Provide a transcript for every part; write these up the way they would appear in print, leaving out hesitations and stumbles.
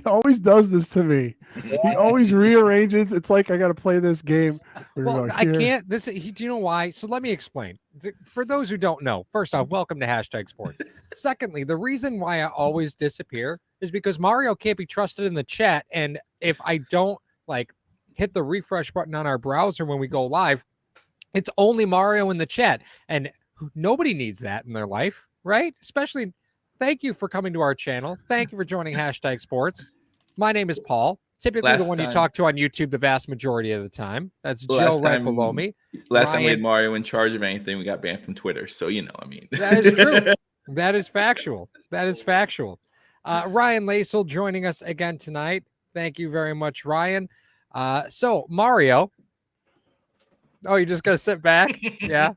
always does this to me. He always rearranges. It's like I got to play this game. Well, I can't. Do you know why? So let me explain. For those who don't know, first off, welcome to Hashtag Sports. Secondly, the reason why I always disappear is because Mario can't be trusted in the chat. And if I don't hit the refresh button on our browser when we go live, it's only Mario in the chat. And nobody needs that in their life, right? Especially, thank you for coming to our channel. Thank you for joining Hashtag Sports. My name is Paul. Typically the one you talk to on YouTube the vast majority of the time. That's Joe right below me. Last time we had Mario in charge of anything, we got banned from Twitter. So, That is true. That is factual. Ryan Lasel joining us again tonight. Thank you very much, Ryan. So, Mario. Oh, you just got to sit back? Yeah.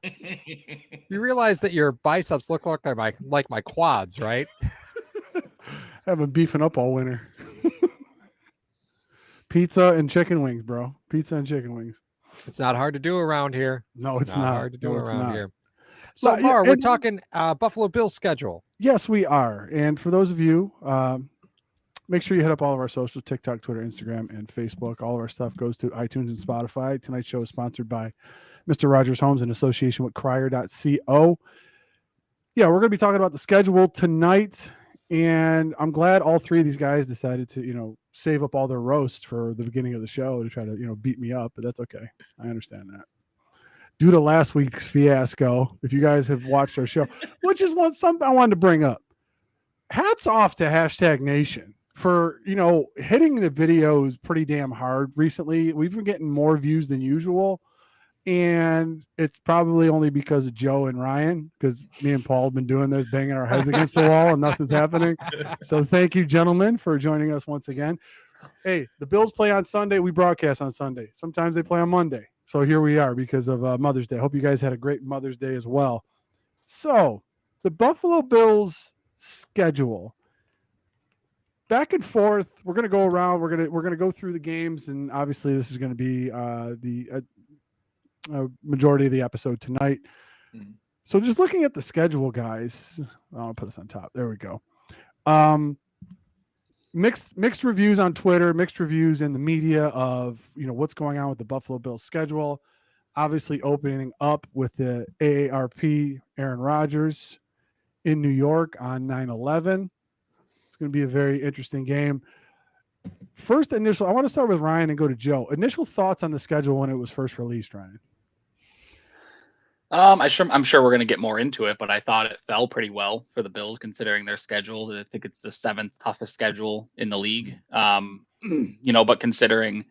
You realize that your biceps look like my quads, right? I've been beefing up all winter. Pizza and chicken wings, bro. Pizza and chicken wings. It's not hard to do around here. No, it's not hard to do around here. So, Mar, we're talking Buffalo Bills schedule. Yes, we are. And for those of you, make sure you hit up all of our socials, TikTok, Twitter, Instagram, and Facebook. All of our stuff goes to iTunes and Spotify. Tonight's show is sponsored by Mr. Rogers Homes in association with Crier.co. Yeah, we're going to be talking about the schedule tonight. And I'm glad all three of these guys decided to, save up all their roast for the beginning of the show to try to, beat me up. But that's okay. I understand that. Due to last week's fiasco, if you guys have watched our show, which is something I wanted to bring up. Hats off to Hashtag Nation for, hitting the videos pretty damn hard recently. We've been getting more views than usual. And it's probably only because of Joe and Ryan, because me and Paul have been doing this, banging our heads against the wall and nothing's happening. So thank you, gentlemen, for joining us once again. Hey, the Bills play on Sunday. We broadcast on Sunday. Sometimes they play on Monday. So here we are because of Mother's Day. Hope you guys had a great Mother's Day as well. So the Buffalo Bills schedule. Back and forth. We're going to go around. We're going to go through the games, and obviously this is going to be the majority of the episode tonight. So just looking at the schedule, guys, I'll put us on top. There we go. Mixed reviews on Twitter, mixed reviews in the media of, what's going on with the Buffalo Bills schedule. Obviously opening up with the AARP Aaron Rodgers in New York on 9/11. It's going to be a very interesting game. First I want to start with Ryan and go to Joe. Initial thoughts on the schedule when it was first released, Ryan. I'm sure we're going to get more into it, but I thought it fell pretty well for the Bills considering their schedule. I think it's the 7th toughest schedule in the league. But considering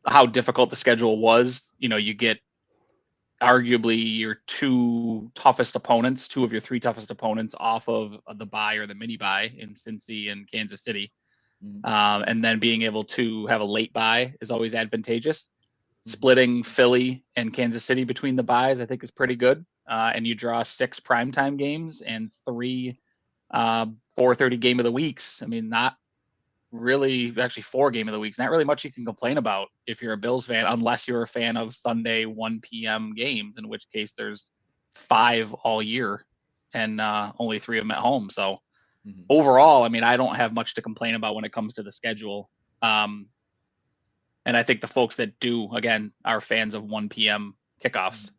how difficult the schedule was, you get arguably your two of your three toughest opponents off of the bye or the mini bye in Cincy and Kansas City. And then being able to have a late bye is always advantageous. Splitting Philly and Kansas City between the byes, I think, is pretty good. And you draw 6 primetime games and 3 4:30 game of the weeks. I mean, not really, actually 4 game of the weeks. Not really much you can complain about if you're a Bills fan, unless you're a fan of Sunday 1 p.m. games, in which case there's 5 all year and only 3 of them at home. So overall, I mean, I don't have much to complain about when it comes to the schedule. And I think the folks that do, again, are fans of 1 p.m. kickoffs.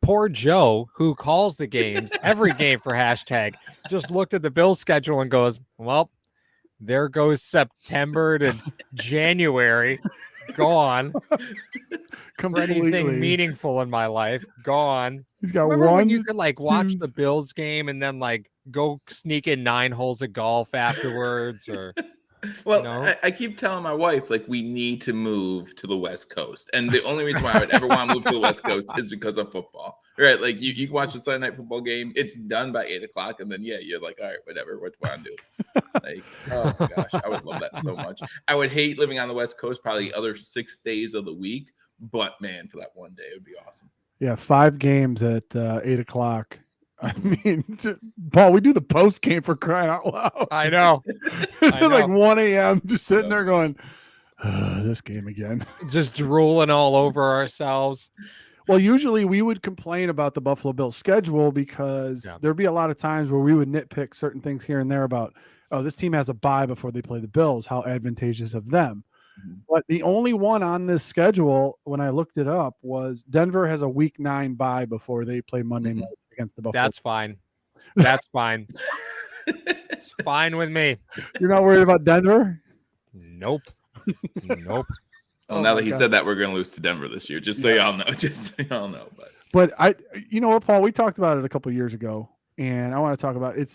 Poor Joe, who calls the games, every game for Hashtag, just looked at the Bills schedule and goes, well, there goes September to January. Gone. Completely. For anything meaningful in my life, gone. He's got Remember one. when you could watch the Bills game and then go sneak in 9 holes of golf afterwards, or... Well, I keep telling my wife, we need to move to the West Coast. And the only reason why I would ever want to move to the West Coast is because of football, right? You can watch a Sunday night football game. It's done by 8 o'clock. And then, you're like, all right, whatever. What do I want to do? Oh my gosh, I would love that so much. I would hate living on the West Coast probably the other 6 days of the week. But man, for that one day, it would be awesome. Yeah, 5 games at 8 o'clock. I mean, Paul, we do the post game for crying out loud. I know. It's like 1 a.m. just sitting there going, this game again. Just drooling all over ourselves. Well, usually we would complain about the Buffalo Bills schedule because there'd be a lot of times where we would nitpick certain things here and there about, oh, this team has a bye before they play the Bills. How advantageous of them. But the only one on this schedule, when I looked it up, was Denver has a week 9 bye before they play Monday night against the Buffalo. That's fine. That's fine. It's fine with me. You're not worried about Denver? Nope. Nope. Well, now that he said that, we're going to lose to Denver this year, just so y'all know. Just so y'all know. But you know what, Paul? We talked about it a couple of years ago, and I want to talk about it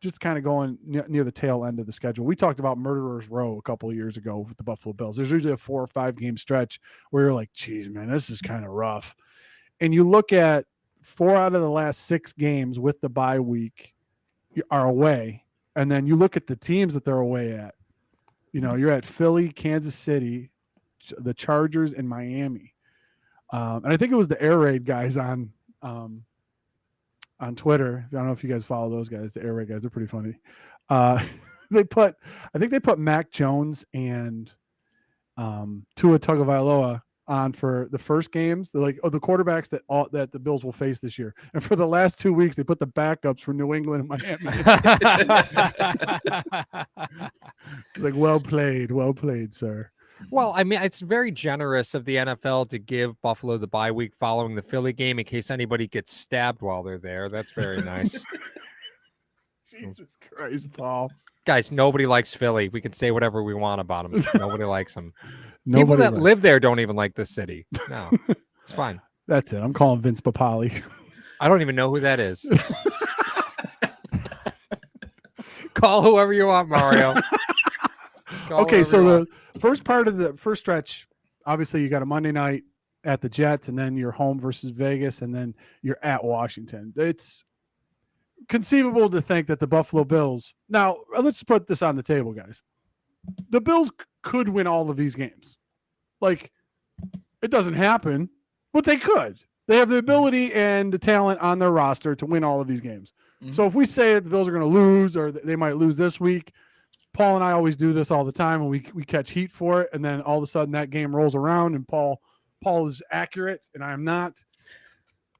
just kind of going near the tail end of the schedule. We talked about Murderer's Row a couple of years ago with the Buffalo Bills. There's usually a 4 or 5 game stretch where you're like, geez, man, this is kind of rough. And you look at 4 out of the last 6 games with the bye week are away. And then you look at the teams that they're away at. You know, you're at Philly, Kansas City, the Chargers, and Miami. And I think it was the Air Raid guys on Twitter. I don't know if you guys follow those guys, the Air Raid guys. They're pretty funny. I think they put Mac Jones and Tua Tagovailoa on for the first games. They're like, the quarterbacks that the Bills will face this year. And for the last 2 weeks, they put the backups for New England and Miami. It's like, well played, sir. Well, I mean, it's very generous of the NFL to give Buffalo the bye week following the Philly game in case anybody gets stabbed while they're there. That's very nice. Jesus Christ, Paul. Guys, nobody likes Philly. We can say whatever we want about them. Nobody likes them. People that live there don't even like the city. No, it's fine. That's it. I'm calling Vince Papali. I don't even know who that is. Call whoever you want, Mario. Okay, so the first part of the first stretch, obviously you got a Monday night at the Jets, and then you're home versus Vegas, and then you're at Washington. It's conceivable to think that the Buffalo Bills, now let's put this on the table, guys. The Bills could win all of these games. Like, it doesn't happen, but they could. They have the ability and the talent on their roster to win all of these games. Mm-hmm. So if we say that the Bills are going to lose, or they might lose this week, Paul and I always do this all the time, and we catch heat for it, and then all of a sudden that game rolls around, and Paul is accurate, and I'm not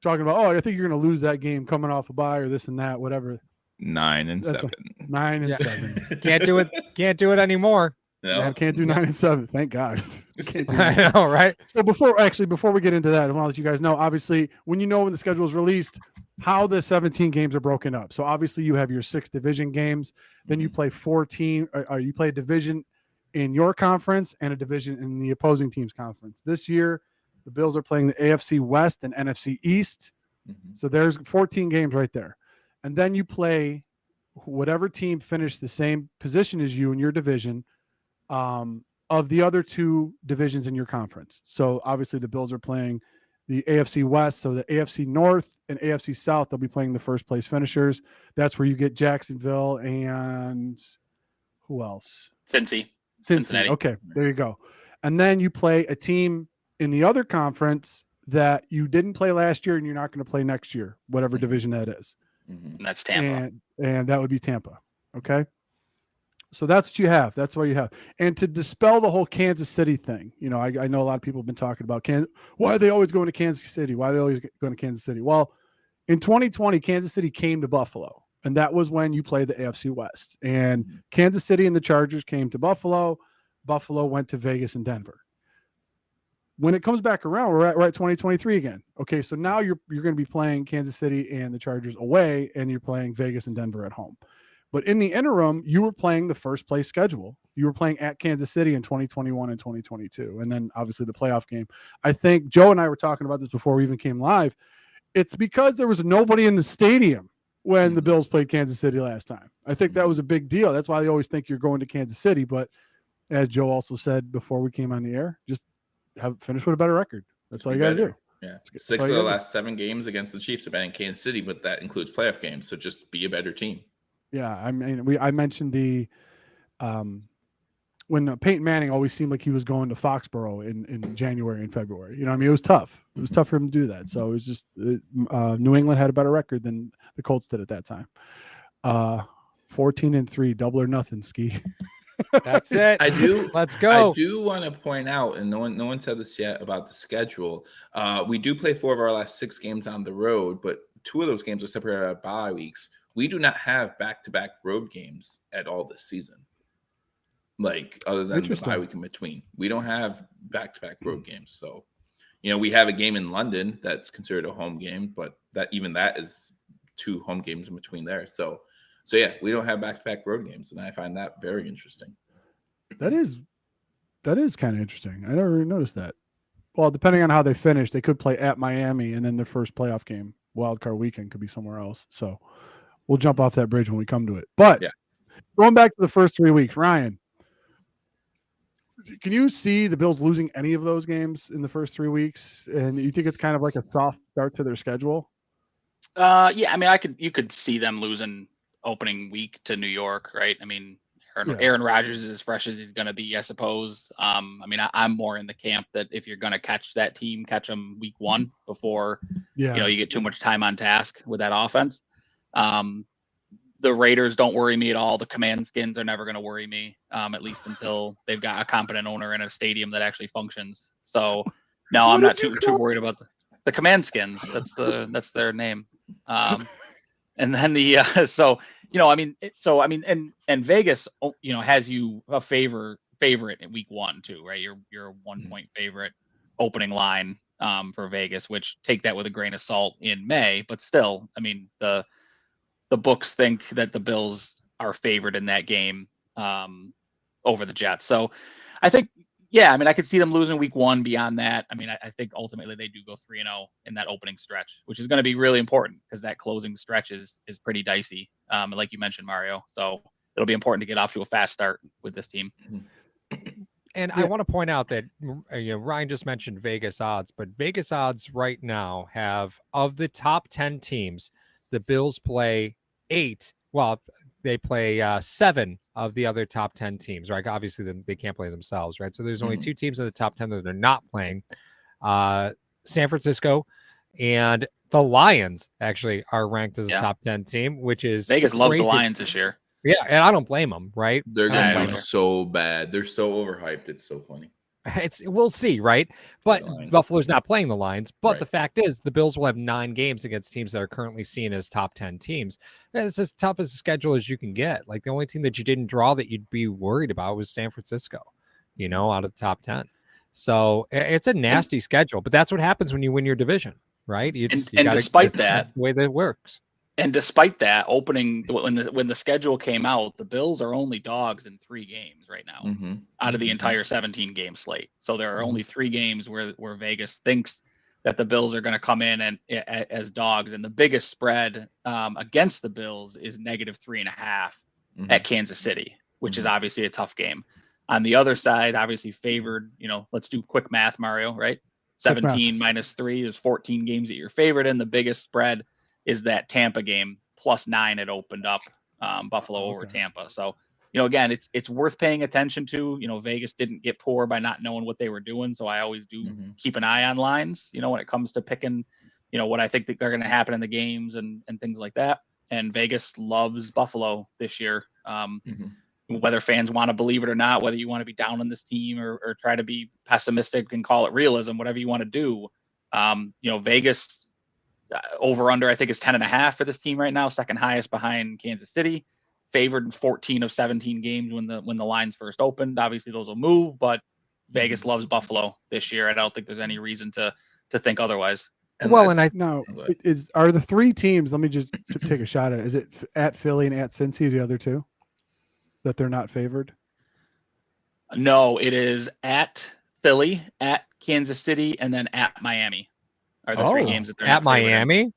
talking about, I think you're going to lose that game coming off a bye or this and that, whatever. 9-7. 9-7. Can't do it anymore. No, I can't do 9-7. Thank God. I know, right? So before we get into that, I want to let you guys know, obviously, when the schedule is released, how the 17 games are broken up. So obviously you have your 6 division games, then you play 14, or you play a division in your conference and a division in the opposing team's conference. This year, the Bills are playing the AFC West and NFC East. Mm-hmm. So there's 14 games right there. And then you play whatever team finished the same position as you in your division of the other 2 divisions in your conference. So obviously the Bills are playing the AFC West, so the AFC North and AFC South, they'll be playing the first place finishers. That's where you get Jacksonville and who else? Cincinnati. Okay, there you go. And then you play a team in the other conference that you didn't play last year and you're not going to play next year, whatever division that is. Mm-hmm. That's Tampa. And that would be Tampa. Okay. So that's what you have. That's what you have. And to dispel the whole Kansas City thing, I know a lot of people have been talking about why are they always going to Kansas City? Why are they always going to Kansas City? Well, in 2020, Kansas City came to Buffalo, and that was when you played the AFC West. And Kansas City and the Chargers came to Buffalo. Buffalo went to Vegas and Denver. When it comes back around, we're at 2023 again. Okay, so now you're going to be playing Kansas City and the Chargers away, and you're playing Vegas and Denver at home. But in the interim, you were playing the first place schedule. You were playing at Kansas City in 2021 and 2022. And then obviously the playoff game. I think Joe and I were talking about this before we even came live. It's because there was nobody in the stadium when the Bills played Kansas City last time. I think that was a big deal. That's why they always think you're going to Kansas City. But as Joe also said before we came on the air, just finish with a better record. That's all you got to do. Yeah. 6 of the last 7 games against the Chiefs have been in Kansas City, but that includes playoff games. So just be a better team. Yeah, I mean, I mentioned the when Peyton Manning always seemed like he was going to Foxborough in January and February. It was tough. It was tough for him to do that. So it was just New England had a better record than the Colts did at that time. 14-3, double or nothing, Ski. That's it. I do. Let's I go. do want to point out, and no one said this yet about the schedule. We do play 4 of our last 6 games on the road, but 2 of those games are separated by bye weeks. We do not have back-to-back road games at all this season. Like other than the bye week in between, we don't have back-to-back road games. So, we have a game in London that's considered a home game, but that is 2 home games in between there. So yeah, we don't have back-to-back road games, and I find that very interesting. That is kind of interesting. I never really noticed that. Well, depending on how they finish, they could play at Miami, and then their first playoff game, wild card weekend, could be somewhere else. So we'll jump off that bridge when we come to it. But going back to the first 3 weeks, Ryan, can you see the Bills losing any of those games in the first 3 weeks? And you think it's kind of like a soft start to their schedule? Yeah, I mean, you could see them losing opening week to New York, right? I mean, Aaron Rodgers is as fresh as he's going to be, I suppose. I mean, I'm more in the camp that if you're going to catch that team, catch them week 1 before you get too much time on task with that offense. The Raiders don't worry me at all. The Command Skins are never going to worry me, at least until they've got a competent owner in a stadium that actually functions. So, no, I'm not too worried about the Command Skins. That's their name. And then and Vegas, has you a favorite in week 1 too, right? You're a 1-point favorite opening line for Vegas, which take that with a grain of salt in May, but still, I mean, the books think that the Bills are favored in that game over the Jets. So I think, I could see them losing week 1. Beyond that, I mean, I think ultimately they do go 3-0 in that opening stretch, which is going to be really important because that closing stretch is pretty dicey, like you mentioned, Mario. So it'll be important to get off to a fast start with this team. And I want to point out that Ryan just mentioned Vegas odds, but Vegas odds right now have, of the top 10 teams, the Bills play 8. Well, they play 7 of the other top 10 teams, right? Obviously, they can't play themselves, right? So there's only 2 teams in the top 10 that they're not playing. San Francisco and the Lions actually are ranked as a top 10 team, which is Vegas crazy. loves the Lions this year. Yeah, and I don't blame them, right? They're going to be so bad. They're so overhyped. It's so funny. We'll see, right? But Buffalo's not playing the Lions. But the fact is, the Bills will have 9 games against teams that are currently seen as top 10 teams. And it's as tough as a schedule as you can get. Like the only team that you didn't draw that you'd be worried about was San Francisco, out of the top 10. So it's a nasty schedule. But that's what happens when you win your division, right? Despite that, that's the way that it works. And despite that, opening when the schedule came out, the Bills are only dogs in 3 games right now out of the entire 17-game slate. So there are only 3 games where Vegas thinks that the Bills are going to come in and as dogs, and the biggest spread against the Bills is -3.5 at Kansas City, which is obviously a tough game. On the other side, obviously favored. Let's do quick math, Mario. Right, 17 minus 3 is 14 games that you're favored in. The biggest spread is that Tampa game +9 it opened up, Buffalo over Tampa. So, again, it's worth paying attention to. Vegas didn't get poor by not knowing what they were doing. So I always do keep an eye on lines, when it comes to picking, what I think that are going to happen in the games and things like that. And Vegas loves Buffalo this year. Whether fans want to believe it or not, whether you want to be down on this team or try to be pessimistic and call it realism, whatever you want to do, Vegas over under, I think, is 10.5 for this team right now, second highest behind Kansas City, favored in 14 of 17 games when the lines first opened. Obviously those will move, but Vegas loves Buffalo this year. I don't think there's any reason to think otherwise. Are the 3 teams, let me just take a shot at it. Is it at Philly and at Cincy, the other 2 that they're not favored? No, it is at Philly, at Kansas City, and then at Miami. Are the 3 games that they're at Miami?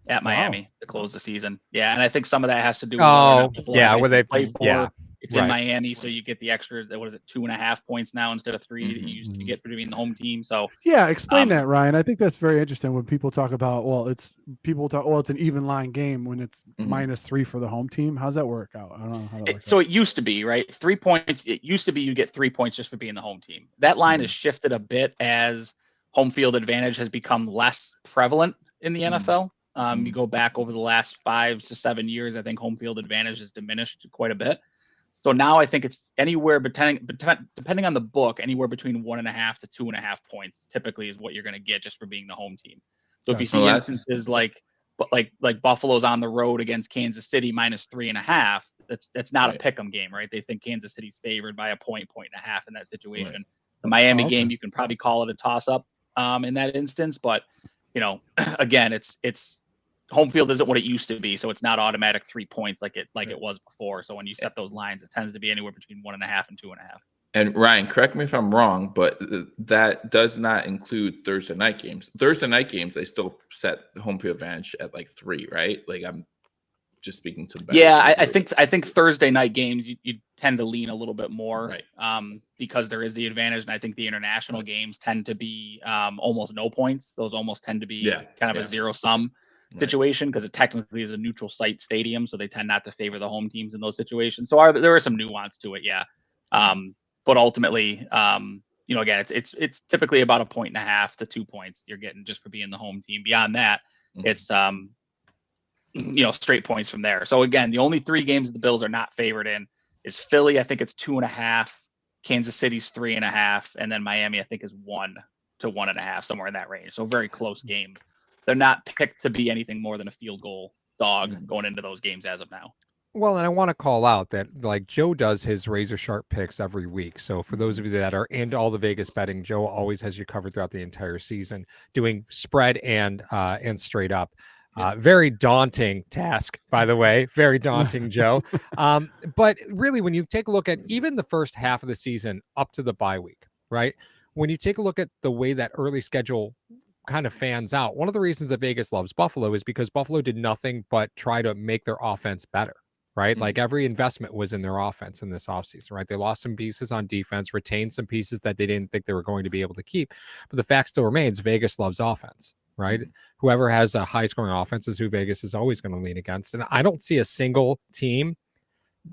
At Miami to close the season. Yeah, and I think some of that has to do with where they play for. It's in Miami, so you get the extra, 2.5 points now instead of 3 that you used to get for being the home team. So explain that, Ryan. I think that's very interesting when people talk about, it's an even line game when it's -3 for the home team. How's that work out? I don't know how that works. So it used to be, right? 3 points. It used to be you get 3 points just for being the home team. That line has shifted a bit as home field advantage has become less prevalent in the NFL. You go back over the last 5 to 7 years, I think home field advantage has diminished quite a bit. So now I think it's anywhere depending on the book, anywhere between 1.5 to 2.5 points typically is what you're going to get just for being the home team. So if you see instances like Buffalo's on the road against Kansas City -3.5, that's not a pick 'em game, right? They think Kansas City's favored by a point and a half in that situation. Right. The Miami game, you can probably call it a toss up in that instance, but again, it's home field isn't what it used to be, so it's not automatic 3 points like it was before. So when you set those lines, it tends to be anywhere between 1.5 and 2.5. And Ryan, correct me if I'm wrong, but that does not include Thursday night games. Thursday night games, they still set home field advantage at like 3, right? Like I'm just speaking to the bettors. Yeah, I think Thursday night games you tend to lean a little bit more, right? Because there is the advantage, and I think the international games tend to be almost no points. Those almost tend to be kind of a zero sum situation because it technically is a neutral site stadium, so they tend not to favor the home teams in those situations. So there is some nuance to it, but ultimately, again, it's typically about 1.5 to 2 points you're getting just for being the home team. Beyond that, it's straight points from there. So again, the only 3 games the Bills are not favored in is Philly. I think it's 2.5. Kansas City's 3.5, and then Miami, I think, is 1 to 1.5, somewhere in that range. So very close games. They're not picked to be anything more than a field goal dog going into those games as of now. Well, and I want to call out that like Joe does his razor sharp picks every week. So for those of you that are into all the Vegas betting, Joe always has you covered throughout the entire season, doing spread and straight up. Very daunting task, by the way. Very daunting, Joe. But really, when you take a look at even the first half of the season up to the bye week, right? When you take a look at the way that early schedule kind of fans out, one of the reasons that Vegas loves Buffalo is because Buffalo did nothing but try to make their offense better, right? Like every investment was in their offense in this offseason, right? They lost some pieces on defense, retained some pieces that they didn't think they were going to be able to keep. But the fact still remains, Vegas loves offense, right? Whoever has a high scoring offense is who Vegas is always going to lean against. And I don't see a single team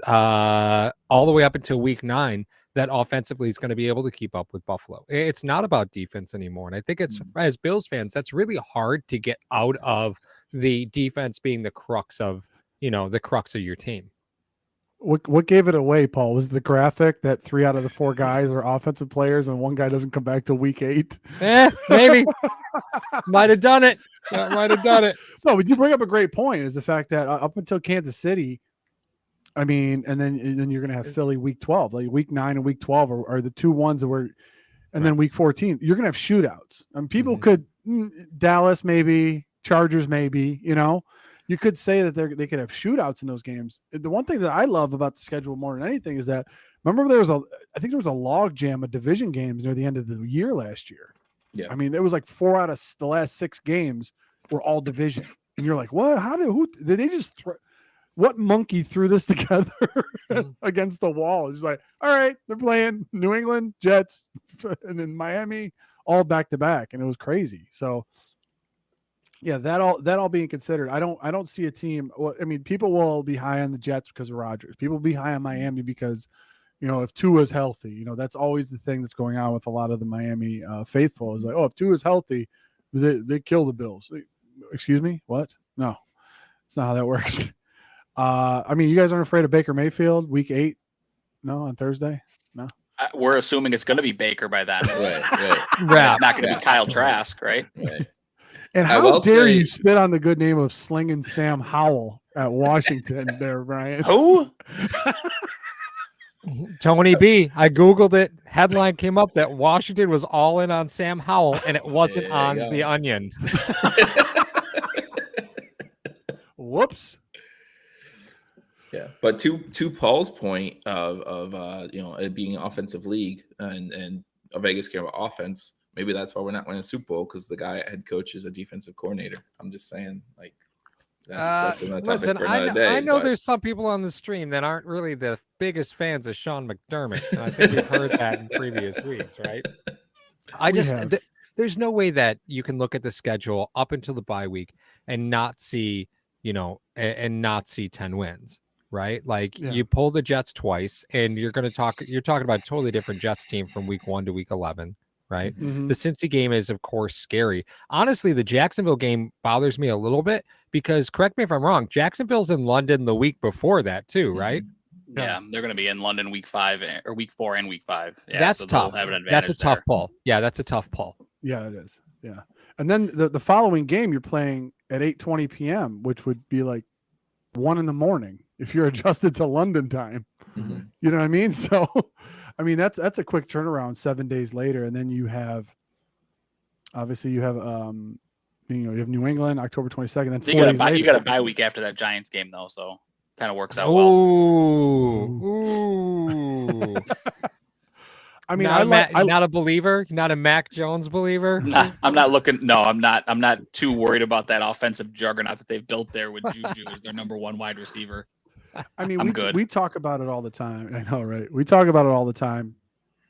all the way up until week 9 that offensively is going to be able to keep up with Buffalo. It's not about defense anymore. And I think it's, as Bills fans, that's really hard to get out of the defense being the crux of your team. What gave it away, Paul? Was the graphic that 3 out of the 4 guys are offensive players and 1 guy doesn't come back till week 8? Maybe. Might have done it. Might have done it. No, but you bring up a great point, is the fact that up until Kansas City, I mean, and then you're going to have Philly week 12, like week 9 and week 12 are the 2 ones that were, and then week 14, you're going to have shootouts. And people could, Dallas maybe, Chargers maybe, you could say that they could have shootouts in those games. The one thing that I love about the schedule more than anything is that, remember I think there was a log jam of division games near the end of the year last year. Yeah. I mean, there was like 4 out of the last 6 games were all division. And you're like, what? Who did they just what monkey threw this together against the wall? It's like, all right, they're playing New England, Jets, and then Miami, all back to back, and it was crazy. So, yeah, that all being considered, I don't see a team. Well, I mean, people will be high on the Jets because of Rodgers. People will be high on Miami because, if Tua is healthy, that's always the thing that's going on with a lot of the Miami faithful. Is like, oh, if Tua is healthy, they kill the Bills. Excuse me, what? No, it's not how that works. I mean, you guys aren't afraid of Baker Mayfield week 8? No, on Thursday? No. We're assuming it's going to be Baker by then. Right. It's not going to be Kyle Trask, right? Right. And how dare you spit on the good name of Slinging Sam Howell at Washington there, Brian? Who? Tony B. I Googled it. Headline came up that Washington was all in on Sam Howell, and it wasn't on The Onion. Whoops. Yeah, but to Paul's point of it being an offensive league and a Vegas game of offense, maybe that's why we're not winning a Super Bowl, because the guy head coach is a defensive coordinator. I'm just saying, like, that's another topic for another day. I know there's some people on the stream that aren't really the biggest fans of Sean McDermott, and I think we've heard that in previous weeks, right? There's no way that you can look at the schedule up until the bye week and not see 10 wins. Right? Like you pull the Jets twice and you're talking about a totally different Jets team from week 1 to week 11, right? The Cincy game is of course scary. Honestly, the Jacksonville game bothers me a little bit because, correct me if I'm wrong, Jacksonville's in London the week before that too, right? Yeah, they're going to be in London week 5 or week 4 and week 5. Yeah, That's so they'll tough. have an advantage That's a tough there. pull. Yeah, that's a tough pull. Yeah, it is. Yeah. And then the following game you're playing at 8:20 p.m., which would be like 1 a.m. if you're adjusted to London time. Mm-hmm. You know what I mean? So, I mean, that's a quick turnaround 7 days later. And then you have, obviously you have, you have New England, October 22nd. Then 4 days later. You got a bye week after that Giants game though. So kind of works out well. Ooh. I mean, I'm not a believer, not a Mac Jones believer. I'm not looking. No, I'm not. I'm not too worried about that offensive juggernaut that they've built there with Juju as their number 1 wide receiver. I mean, good. we talk about it all the time. I know, right? We talk about it all the time.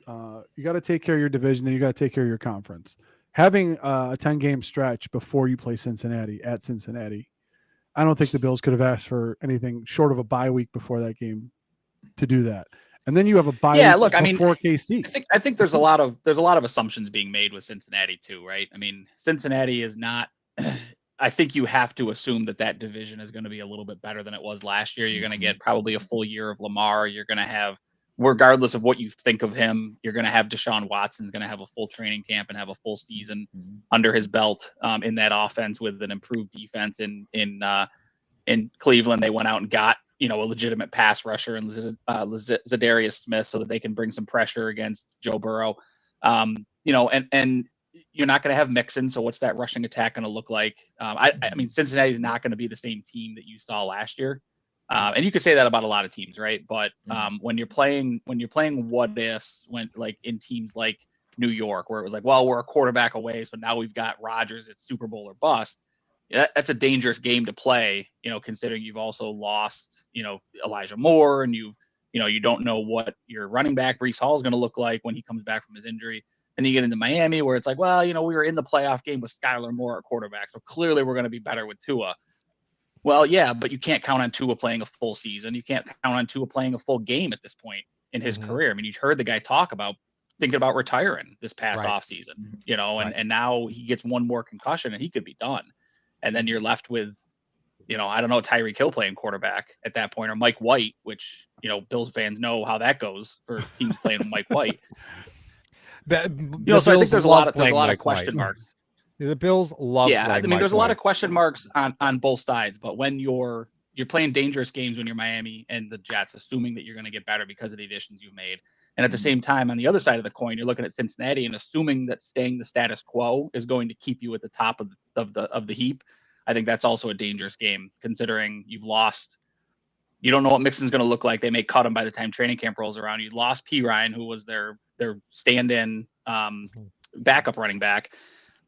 You got to take care of your division and you got to take care of your conference. Having a 10-game stretch before you play Cincinnati at Cincinnati, I don't think the Bills could have asked for anything short of a bye week before that game to do that. And then you have a bye week before KC. I think there's a lot of assumptions being made with Cincinnati too, right? I mean, Cincinnati is not. I think you have to assume that division is going to be a little bit better than it was last year. You're going to get probably a full year of Lamar. You're going to have, regardless of what you think of him, you're going to have Deshaun Watson's going to have a full training camp and have a full season under his belt in that offense with an improved defense. In Cleveland, they went out and got a legitimate pass rusher and Zadarius Smith so that they can bring some pressure against Joe Burrow. And you're not going to have Mixon. So what's that rushing attack going to look like? I mean, Cincinnati is not going to be the same team that you saw last year. And you could say that about a lot of teams, right? But when you're playing what ifs, in teams like New York, where it was like, well, we're a quarterback away, so now we've got Rodgers, it's Super Bowl or bust. That's a dangerous game to play, considering you've also lost, Elijah Moore, and you don't know what your running back Breece Hall is going to look like when he comes back from his injury. And you get into Miami where it's like, well, we were in the playoff game with Skylar Moore at quarterback, so clearly we're going to be better with Tua. Well, yeah, but you can't count on Tua playing a full season. You can't count on Tua playing a full game at this point in his career. I mean, you heard the guy talk about thinking about retiring this past offseason, and now he gets one more concussion and he could be done. And then you're left with, I don't know, Tyreek Hill playing quarterback at that point, or Mike White, which, Bills fans know how that goes for teams playing with Mike White. So I think there's a lot of question marks. The Bills love. Yeah, I mean, there's a lot of question marks on both sides. But when you're playing dangerous games when you're Miami and the Jets, assuming that you're going to get better because of the additions you've made, and at the same time, on the other side of the coin, you're looking at Cincinnati and assuming that staying the status quo is going to keep you at the top of the heap. I think that's also a dangerous game, considering you've lost. You don't know what Mixon's going to look like. They may cut him by the time training camp rolls around. You lost P. Ryan, who was their stand-in backup running back.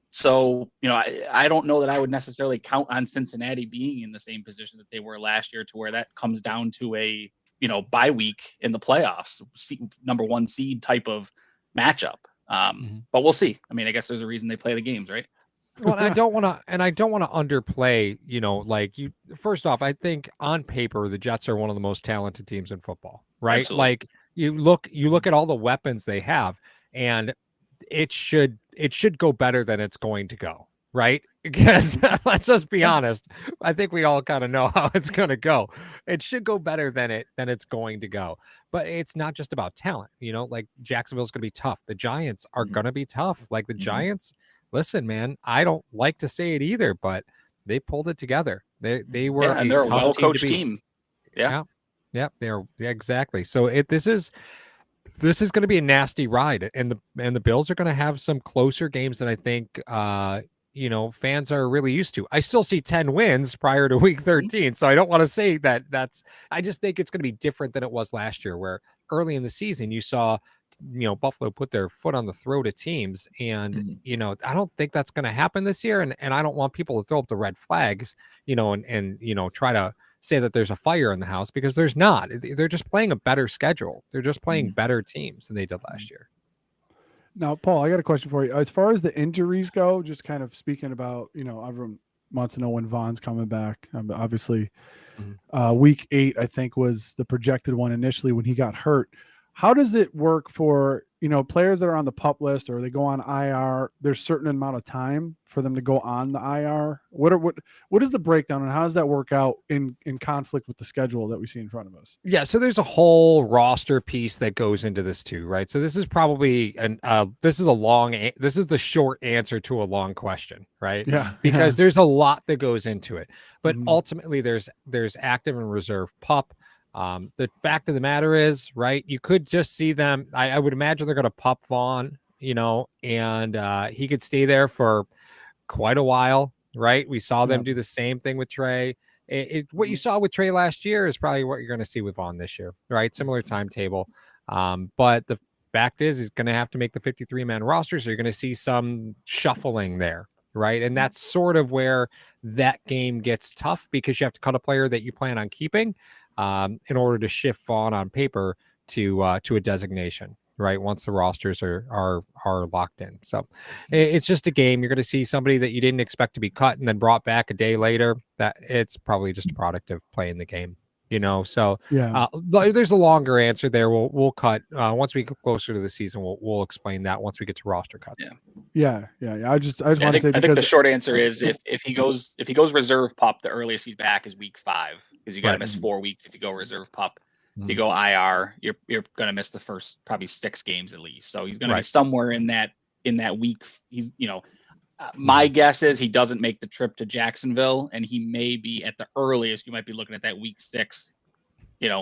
So, I don't know that I would necessarily count on Cincinnati being in the same position that they were last year, to where that comes down to a, bye week in the playoffs, number 1 seed type of matchup. But we'll see. I mean, I guess there's a reason they play the games, right? Well, I don't want to underplay, first off, I think on paper, the Jets are one of the most talented teams in football, right? Absolutely. Like you look at all the weapons they have, and it should go better than it's going to go, right? Because let's just be honest, I think we all kind of know how it's going to go. It should go better than it's going to go. But it's not just about talent, like Jacksonville's going to be tough. The Giants are going to be tough. Like the Giants, listen, man, I don't like to say it either, but they pulled it together. They were and they're a well-coached team. Yeah, they're exactly. So this is going to be a nasty ride, and the Bills are going to have some closer games than I think fans are really used to. I still see 10 wins prior to week 13, so I don't want to say that's. I just think it's going to be different than it was last year, where early in the season you saw Buffalo put their foot on the throat of teams, and I don't think that's going to happen this year, and I don't want people to throw up the red flags, and try to say that there's a fire in the house, because there's not. They're just playing a better schedule. They're just playing better teams than they did last year. Now, Paul, I got a question for you. As far as the injuries go, just kind of speaking about, everyone wants to know when Vaughn's coming back. Obviously, week 8, I think, was the projected one initially when he got hurt. How does it work for players that are on the PUP list or they go on IR, there's a certain amount of time for them to go on the IR. What is the breakdown and how does that work out in conflict with the schedule that we see in front of us? Yeah, so there's a whole roster piece that goes into this too, right? So this is probably this is the short answer to a long question, right? Yeah, because there's a lot that goes into it, but Mhm. ultimately there's active and reserve PUP. The fact of the matter is, right, you could just see them. I would imagine they're going to PUP Vaughn, and he could stay there for quite a while, right? We saw them do the same thing with Trey. What you saw with Trey last year is probably what you're going to see with Vaughn this year, right? Similar timetable. But the fact is, he's going to have to make the 53-man roster, so you're going to see some shuffling there, right? And that's sort of where that game gets tough because you have to cut a player that you plan on keeping in order to shift Vaughn on paper to a designation, right? Once the rosters are locked in. So it's just a game. You're going to see somebody that you didn't expect to be cut and then brought back a day later. That it's probably just a product of playing the game, So Yeah. there's a longer answer there. We'll cut once we get closer to the season. We'll explain that once we get to roster cuts. Yeah. I just want to say I think because the short answer is if he goes reserve PUP, the earliest he's back is week 5 because you got to miss 4 weeks if you go reserve PUP. If you go IR, you're going to miss the first probably 6 games at least. So he's going to be somewhere in that week. He's my guess is he doesn't make the trip to Jacksonville, and he may be at the earliest. You might be looking at that week 6,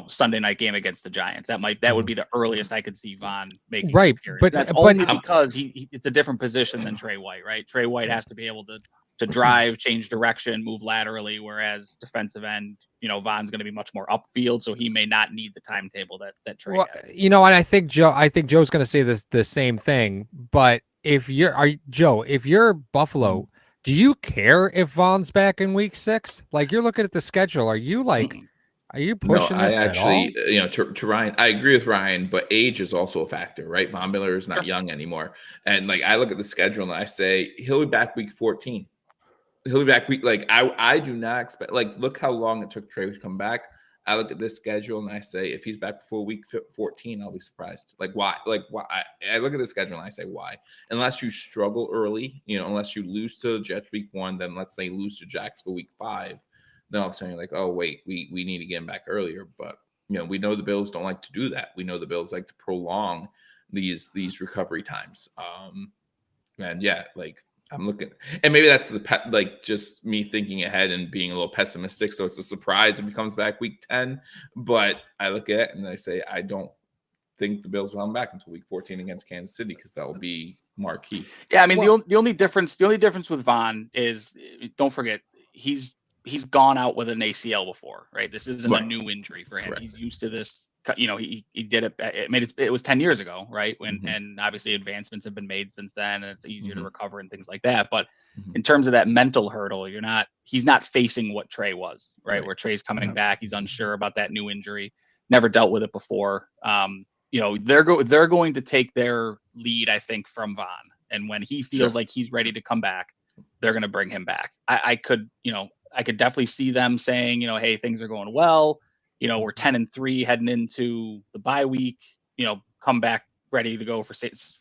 Sunday night game against the Giants. That would be the earliest I could see Vaughn making. Right, but that's only because it's a different position than Trey White, right? Trey White has to be able to drive, change direction, move laterally, whereas defensive end, Vaughn's going to be much more upfield, so he may not need the timetable that Trey has. And I think Joe's going to say the same thing. But if you're Buffalo, do you care if Vaughn's back in week 6? Like you're looking at the schedule, are you pushing this I actually, at all? to Ryan, I agree with Ryan, but age is also a factor, right? Von Miller is not young anymore, and I look at the schedule and I say he'll be back week 14. He'll be back week. I do not expect. Look how long it took Trey to come back. I look at this schedule and I say if he's back before week 14, I'll be surprised. Why? Why? I look at the schedule and I say why? Unless you struggle early, unless you lose to the Jets week 1, then let's say lose to Jacksonville week 5. Then all of a sudden you're like, oh wait, we need to get him back earlier. But we know the Bills don't like to do that. We know the Bills like to prolong these recovery times. And yeah, I'm looking, and maybe that's just me thinking ahead and being a little pessimistic. So it's a surprise if he comes back week 10. But I look at it and I say I don't think the Bills will come back until week 14 against Kansas City because that will be marquee. Yeah, I mean the only difference with Vaughn is don't forget he's gone out with an ACL before, right? This isn't a new injury for him. Correct. He's used to this. He did it. It was 10 years ago, right? And obviously advancements have been made since then, and it's easier to recover and things like that. But in terms of that mental hurdle, he's not facing what Trey was, right? Where Trey's coming back, he's unsure about that new injury, never dealt with it before. They're going to take their lead, I think, from Vaughn, and when he feels like he's ready to come back, they're going to bring him back. I could definitely see them saying, hey, things are going well. We're 10-3 heading into the bye week, come back ready to go for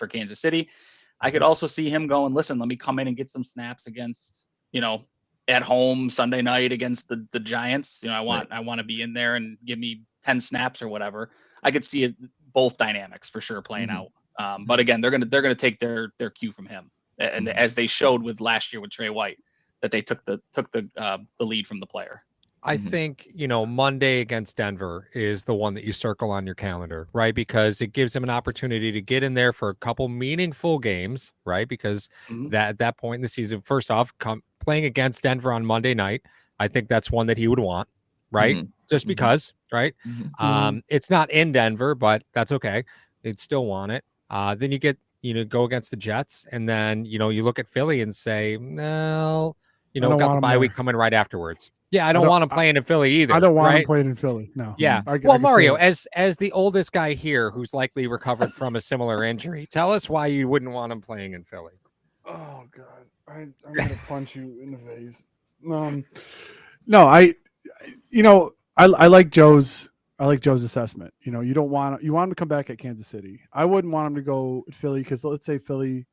Kansas City. I could also see him going, listen, let me come in and get some snaps against, at home Sunday night against the Giants. I want to be in there and give me 10 snaps or whatever. I could see both dynamics for sure playing out. But again, they're going to take their cue from him. And as they showed with last year with Trey White, that they took the lead from the player. I think, Monday against Denver is the one that you circle on your calendar, right? Because it gives him an opportunity to get in there for a couple meaningful games, right? Because that at that point in the season, first off, playing against Denver on Monday night, I think that's one that he would want, right? Just because, right? It's not in Denver, but that's okay. They'd still want it. Then you get, go against the Jets, and then, you look at Philly and say, no, got the bye week coming right afterwards. Yeah, I don't want him playing in Philly either. I don't want him playing in Philly. No. Yeah. Well, Mario, as the oldest guy here who's likely recovered from a similar injury, tell us why you wouldn't want him playing in Philly. Oh God, I'm gonna punch you in the face. No, I like Joe's I like Joe's assessment. You want him to come back at Kansas City. I wouldn't want him to go at Philly because let's say Philly,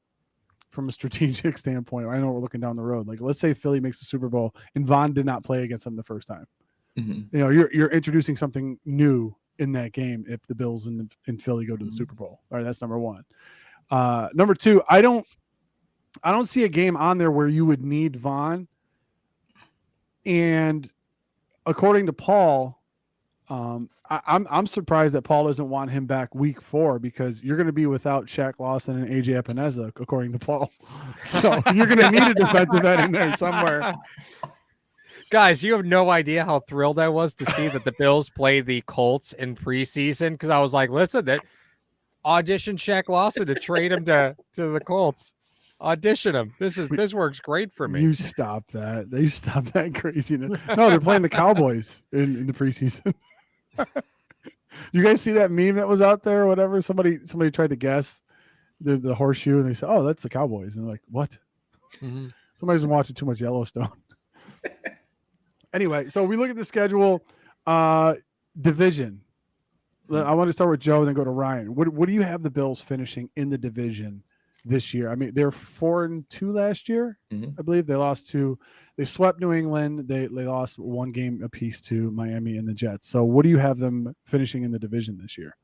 from a strategic standpoint, I know we're looking down the road. Like, let's say Philly makes the Super Bowl and Von did not play against them the first time. Mm-hmm. You're introducing something new in that game if the Bills and Philly go to the Super Bowl. All right, that's number one. Number two, I don't see a game on there where you would need Von. And according to Paul, I'm surprised that Paul doesn't want him back week 4 because you're going to be without Shaq Lawson and AJ Epineza, according to Paul. So you're going to need a defensive end in there somewhere. Guys, you have no idea how thrilled I was to see that the Bills play the Colts in preseason because I was like, listen, that audition Shaq Lawson to trade him to the Colts. Audition him. This works great for me. You stop that. They stop that craziness. No, they're playing the Cowboys in the preseason. You guys see that meme that was out there or whatever? Somebody tried to guess the horseshoe and they said, "Oh, that's the Cowboys." And they're like, "What?" Mm-hmm. Somebody's been watching too much Yellowstone. Anyway, so we look at the schedule. Division. I want to start with Joe and then go to Ryan. What do you have the Bills finishing in the division this year? I mean, they're 4-2 last year. Mm-hmm. I believe they lost 2. They swept New England. They lost 1 game apiece to Miami and the Jets. So what do you have them finishing in the division this year?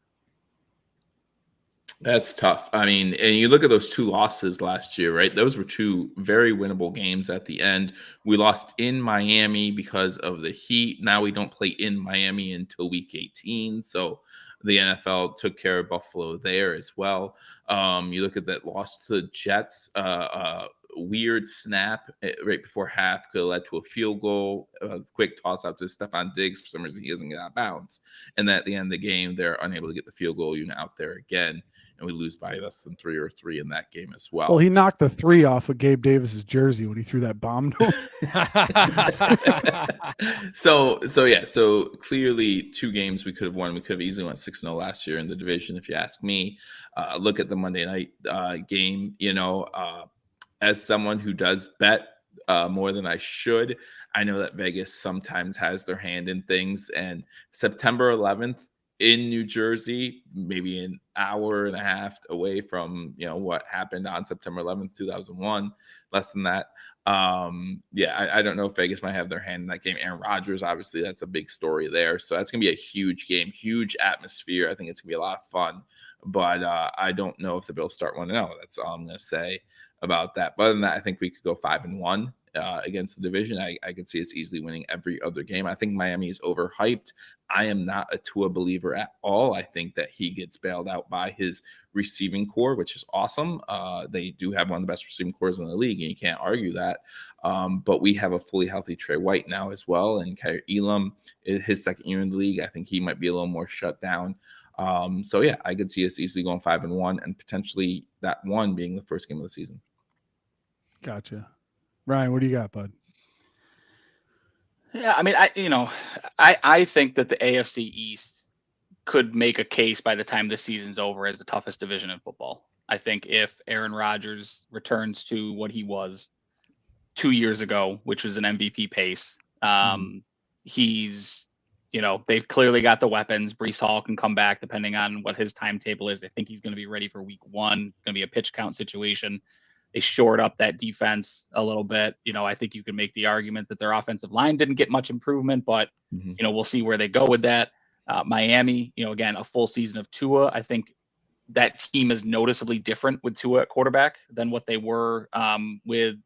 That's tough. I mean, and you look at those 2 losses last year, right? Those were 2 very winnable games at the end. We lost in Miami because of the heat. Now we don't play in Miami until week 18. So the NFL took care of Buffalo there as well. You look at that loss to the Jets, weird snap right before half could have led to a field goal, a quick toss out to Stephon Diggs. For some reason, he doesn't get out of bounds. And then at the end of the game, they're unable to get the field goal unit out there again. And we lose by less than 3 or 3 in that game as well. Well, he knocked the 3 off of Gabe Davis's jersey when he threw that bomb to him. So clearly 2 games we could have won. We could have easily went 6-0 last year in the division, if you ask me. Look at the Monday night game. As someone who does bet more than I should, I know that Vegas sometimes has their hand in things. And September 11th in New Jersey, maybe an hour and a half away from what happened on September 11th, 2001, less than that. I don't know if Vegas might have their hand in that game. Aaron Rodgers, obviously, that's a big story there. So that's going to be a huge game, huge atmosphere. I think it's going to be a lot of fun. But I don't know if the Bills start 1-0. That's all I'm going to say about that. But other than that, I think we could go 5-1 against the division. I could see us easily winning every other game. I think Miami is overhyped. I am not a Tua believer at all. I think that he gets bailed out by his receiving core, which is awesome. They do have one of the best receiving cores in the league, and you can't argue that. But we have a fully healthy Trey White now as well, and Kyrie Elam is his second year in the league. I think he might be a little more shut down. I could see us easily going 5-1 and potentially that one being the first game of the season. Gotcha. Ryan, what do you got, bud? Yeah, I mean, I think that the AFC East could make a case by the time this season's over as the toughest division in football. I think if Aaron Rodgers returns to what he was 2 years ago, which was an MVP pace, he's, they've clearly got the weapons. Breece Hall can come back depending on what his timetable is. I think he's going to be ready for week 1. It's going to be a pitch count situation. They shored up that defense a little bit. I think you can make the argument that their offensive line didn't get much improvement, but, we'll see where they go with that. Miami, again, a full season of Tua. I think that team is noticeably different with Tua at quarterback than what they were with,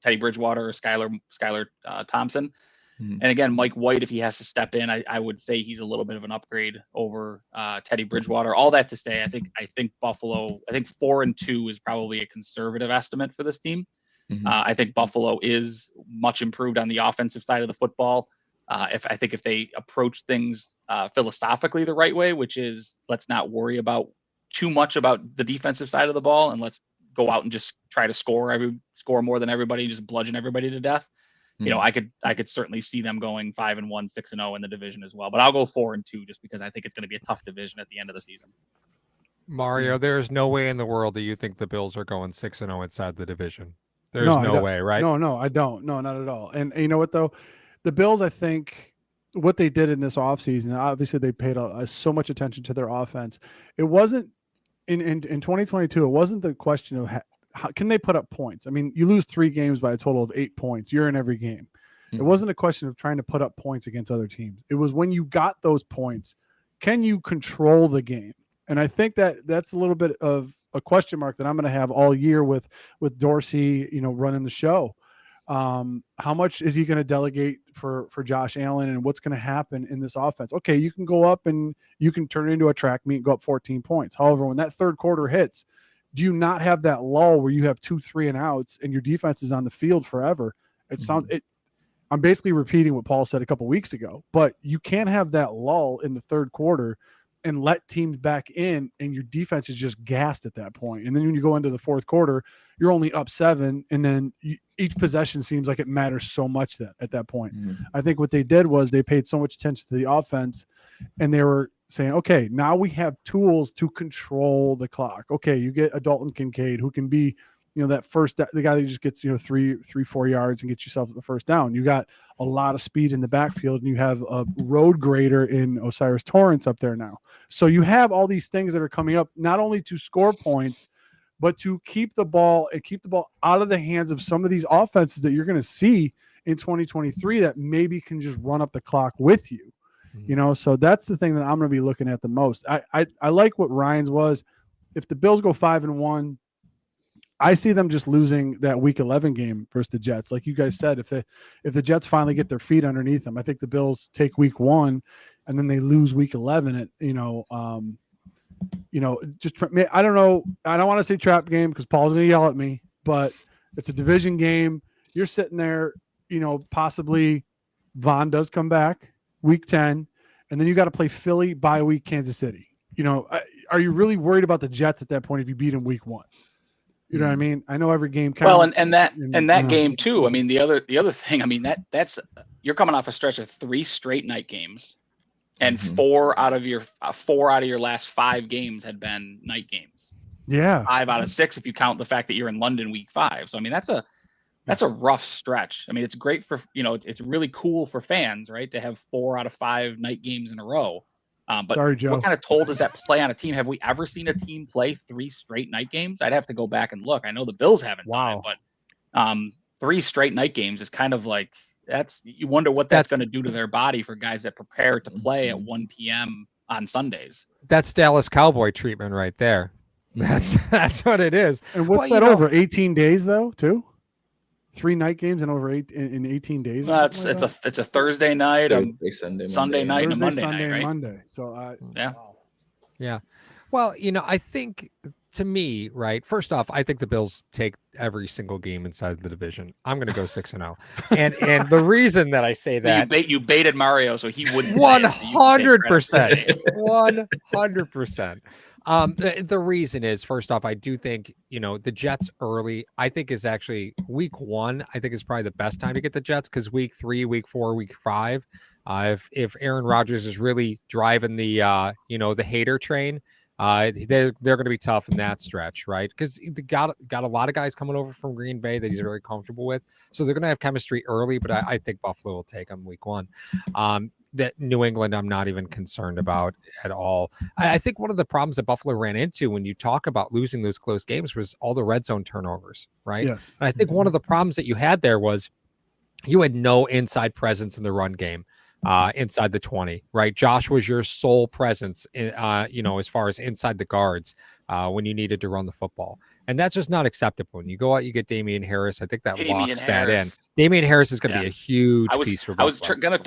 Teddy Bridgewater or Skylar Thompson. And again, Mike White, if he has to step in, I would say he's a little bit of an upgrade over Teddy Bridgewater. All that to say, I think Buffalo, 4-2 is probably a conservative estimate for this team. I think Buffalo is much improved on the offensive side of the football. If they approach things philosophically the right way, which is let's not worry about too much about the defensive side of the ball and let's go out and just try to score more than everybody and just bludgeon everybody to death. I could certainly see them going 5-1, 6-0 in the division as well. But I'll go 4-2 just because I think it's going to be a tough division at the end of the season. Mario, there's no way in the world that you think the Bills are going 6-0 inside the division. There's no way, right? No, I don't. No, not at all. And you know what though? The Bills, I think what they did in this offseason, obviously they paid so much attention to their offense. It wasn't in 2022. It wasn't the question of how can they put up points. I mean, you lose 3 games by a total of 8 points. You're in every game. It wasn't a question of trying to put up points against other teams. It was when you got those points, can you control the game? And I think that's a little bit of a question mark that I'm going to have all year with Dorsey, running the show. How much is he going to delegate for Josh Allen, and what's going to happen in this offense? Okay, you can go up and you can turn it into a track meet and go up 14 points. However, when that third quarter hits, do you not have that lull where you have 2 3 and outs and your defense is on the field forever? I'm basically repeating what Paul said a couple weeks ago, but you can't have that lull in the third quarter and let teams back in, and your defense is just gassed at that point. And then when you go into the fourth quarter, you're only up 7, and then each possession seems like it matters so much at that point. I think what they did was they paid so much attention to the offense, and they were saying, okay, now we have tools to control the clock. Okay, you get a Dalton Kincaid who can be the guy that just gets 3-4 yards and gets yourself the first down. You got a lot of speed in the backfield, and you have a road grader in Osiris Torrance up there now. So you have all these things that are coming up, not only to score points, but to keep the ball out of the hands of some of these offenses that you're going to see in 2023 that maybe can just run up the clock with you. So that's the thing that I'm going to be looking at the most. I like what Ryan's was. If the Bills go 5-1, I see them just losing that Week 11 game versus the Jets. Like you guys said, if the Jets finally get their feet underneath them, I think the Bills take Week 1 and then they lose Week 11. I don't know. I don't want to say trap game because Paul's going to yell at me, but it's a division game. You're sitting there, possibly Von does come back Week 10, and then you got to play Philly, bye week, Kansas City. Are you really worried about the Jets at that point if you beat them Week 1? You know what I mean? I know every game counts. Well, and that game too. I mean, the other thing. I mean, that's you're coming off a stretch of 3 straight night games, and 4 out of your last 5 games had been night games. Yeah, 5 out of 6 if you count the fact that you're in London Week 5. So I mean, that's a rough stretch. I mean, it's great for it's really cool for fans, right, to have 4 out of 5 night games in a row. But sorry, Joe. What kind of toll does that play on a team? Have we ever seen a team play 3 straight night games? I'd have to go back and look. I know the Bills haven't done it, but 3 straight night games is kind of like you wonder what that's going to do to their body for guys that prepare to play at 1 p.m. on Sundays. That's Dallas Cowboy treatment right there. That's what it is. And what's that over 18 days though, too? 3 night games in over 18 days. It's a Thursday night, Sunday night, and a Monday night, right? Monday. So yeah. Wow. Yeah. Well, I think to me, right. First off, I think the Bills take every single game inside the division. I'm going to go 6-0, and the reason that I say that you baited Mario, so he wouldn't. 100%, 100%. The reason is, first off, I do think, the Jets early, I think is actually Week 1, I think is probably the best time to get the Jets, because Week 3, Week 4, Week 5, if Aaron Rodgers is really driving the, the hater train, they're going to be tough in that stretch, right? Because they got a lot of guys coming over from Green Bay that he's very comfortable with. So they're going to have chemistry early, but I think Buffalo will take them Week 1. That New England, I'm not even concerned about at all. I think one of the problems that Buffalo ran into when you talk about losing those close games was all the red zone turnovers, right? Yes. And I think one of the problems that you had there was you had no inside presence in the run game, inside the 20, right? Josh was your sole presence, as far as inside the guards when you needed to run the football. And that's just not acceptable. When you go out, you get Damian Harris. I think that locks that in. Damian Harris is going to be a huge piece for Buffalo.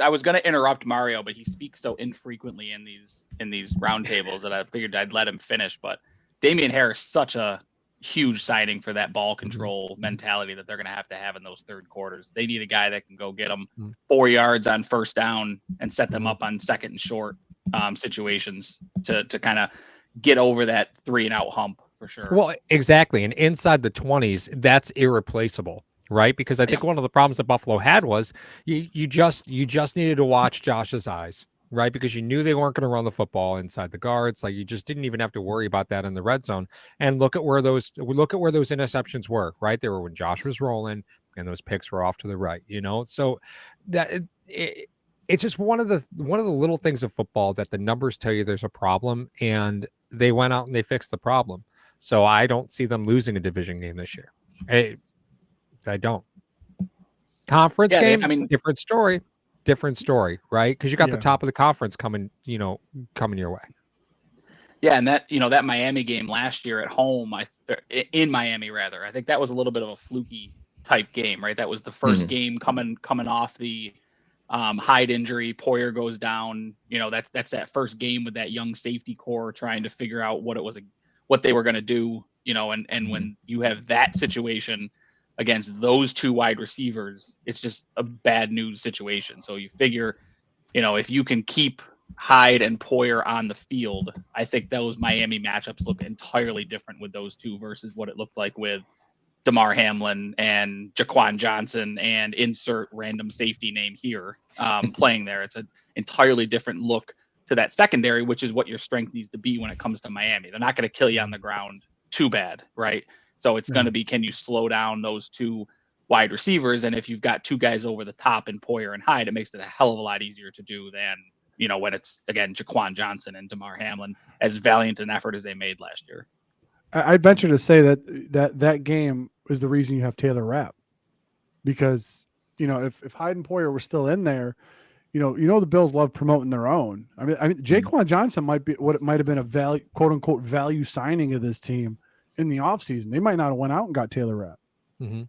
I was gonna interrupt Mario, but he speaks so infrequently in these roundtables that I figured I'd let him finish. But Damian Harris, such a huge signing for that ball control mentality that they're going to have in those third quarters. They need a guy that can go get them 4 yards on first down and set them up on second and short situations to kind of get over that 3-and-out hump for sure. Well, exactly. And inside the 20s, that's irreplaceable, right? Because I think one of the problems that Buffalo had was you just needed to watch Josh's eyes, right? Because you knew they weren't going to run the football inside the guards. Like, you just didn't even have to worry about that in the red zone. And look at where those interceptions were, right? They were when Josh was rolling and those picks were off to the right, So that it's just one of the little things of football that the numbers tell you there's a problem, and they went out and they fixed the problem. So I don't see them losing a division game this year. I don't. Conference game, different story, right? Because you got the top of the conference coming your way. Yeah, and that Miami game last year at home, in Miami rather, I think that was a little bit of a fluky type game, right? That was the first game coming off the Hyde injury. Poyer goes down. That's that first game with that young safety core trying to figure out what they were going to do. And when you have that situation against those two wide receivers, it's just a bad news situation. So you figure, if you can keep Hyde and Poyer on the field, I think those Miami matchups look entirely different with those two versus what it looked like with Damar Hamlin and Jaquan Johnson and insert random safety name here playing there. It's an entirely different look to that secondary, which is what your strength needs to be when it comes to Miami. They're not going to kill you on the ground too bad, right? So it's going to be, can you slow down those two wide receivers? And if you've got two guys over the top in Poyer and Hyde, it makes it a hell of a lot easier to do than, when it's, again, Jaquan Johnson and Damar Hamlin, as valiant an effort as they made last year. I'd venture to say that game is the reason you have Taylor Rapp, because if Hyde and Poyer were still in there, the Bills love promoting their own. I mean, Jaquan Johnson might be what it might have been a value, quote unquote, value signing of this team in the offseason. They might not have went out and got Taylor Rapp. Mm-hmm.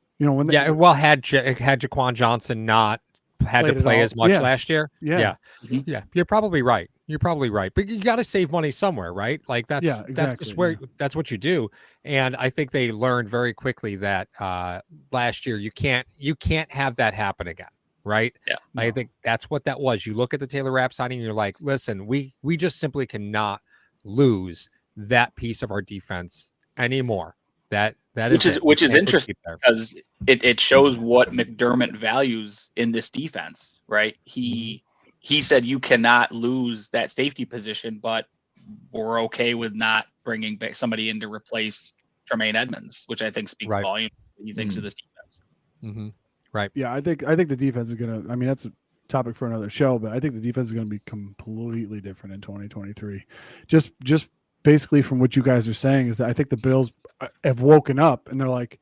Had Jaquan Johnson not had to play as much last year. Yeah. You're probably right. But you got to save money somewhere, right? Like that's just where that's what you do. And I think they learned very quickly that last year you can't have that happen again, right? Yeah. I think that's what that was. You look at the Taylor Rapp signing, and you're like, listen, we just simply cannot lose that piece of our defense anymore. Which is interesting because it shows what McDermott values in this defense, right? He said you cannot lose that safety position, but we're okay with not bringing back somebody in to replace Tremaine Edmonds, which I think speaks volume. He thinks of this defense. Mm-hmm. Right. Yeah, I think the defense is gonna. I mean, that's a topic for another show, but I think the defense is going to be completely different in 2023. Just basically from what you guys are saying is that I think the Bills have woken up and they're like,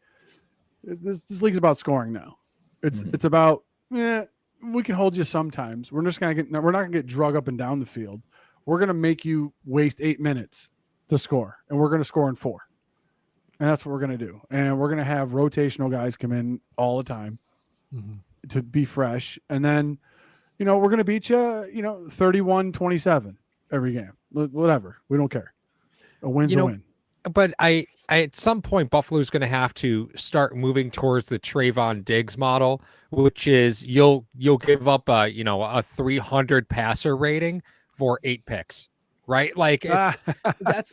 this league's about scoring now. It's about, we can hold you sometimes. We're not gonna get drug up and down the field. We're gonna make you waste 8 minutes to score, and we're gonna score in 4. And that's what we're gonna do. And we're gonna have rotational guys come in all the time to be fresh. And then, we're gonna beat you, 31-27 every game. Whatever. We don't care. A win's a win. But I at some point, Buffalo's going to have to start moving towards the Trayvon Diggs model, which is you'll give up a 300 passer rating for 8 picks, right? Like that's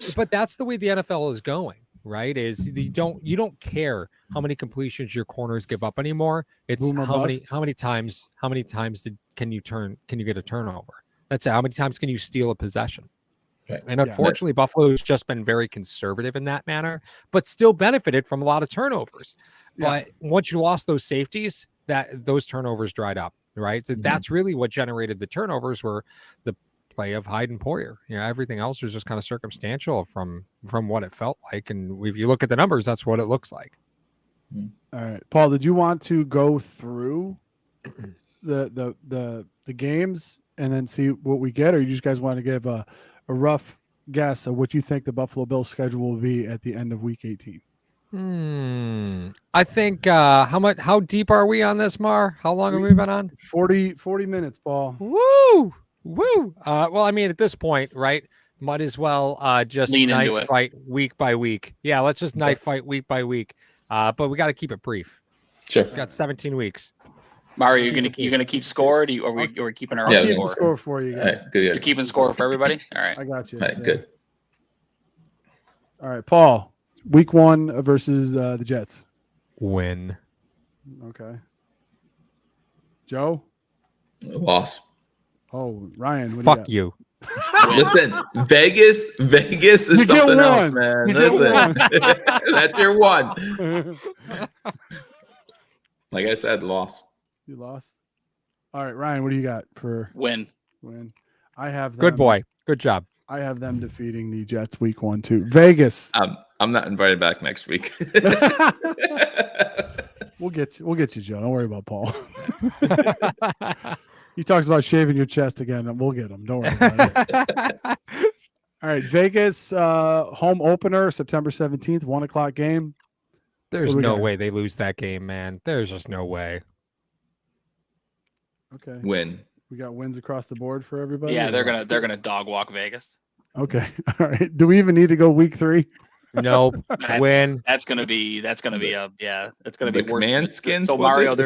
the way the NFL is going, right? Is you don't care how many completions your corners give up anymore. It's how many times can you get a turnover? That's it. How many times can you steal a possession? Okay. And unfortunately, Buffalo's just been very conservative in that manner, but still benefited from a lot of turnovers. But once you lost those safeties, those turnovers dried up, right? So that's really what generated the turnovers, were the play of Hyde and Poyer. Everything else was just kind of circumstantial from what it felt like. And if you look at the numbers, that's what it looks like. All right, Paul, did you want to go through the games and then see what we get, or you just guys want to give a rough guess of what you think the Buffalo Bills schedule will be at the end of week 18? I think how deep are we on this, Mar? How long have we been on? 40 minutes, Paul. Woo! Well, I mean, at this point, right, might as well just knife fight week by week. Yeah, let's just knife fight week by week. But we got to keep it brief. Sure. We got 17 weeks. Mario, you're gonna keep score? Are we keeping our own score? Score for you guys. Right, good. You're keeping score for everybody? All right. I got you. All right, good. All right, Paul. Week 1 versus the Jets. Win. Okay. Joe? Loss. Oh, Ryan. Fuck you. Listen, Vegas is something else, man. Listen, that's your one. Like I said, loss. You lost? All right, Ryan, what do you got for Win. win? I have them, Good boy. Good job. I have them defeating the Jets week 1, 2. Vegas. I'm not invited back next week. We'll get you, Joe. Don't worry about Paul. He talks about shaving your chest again, and we'll get him. Don't worry about it. All right, Vegas home opener, September 17th, 1:00 game. There's What do we no got? way they lose that game, man. There's just no way. Okay, Win. we got wins across the board for everybody. Yeah, or they're what? gonna dog walk Vegas. Okay, all right. Do we even need to go week 3? Nope. Win. That's gonna be It's gonna be The worse. command skins, So was Mario, it?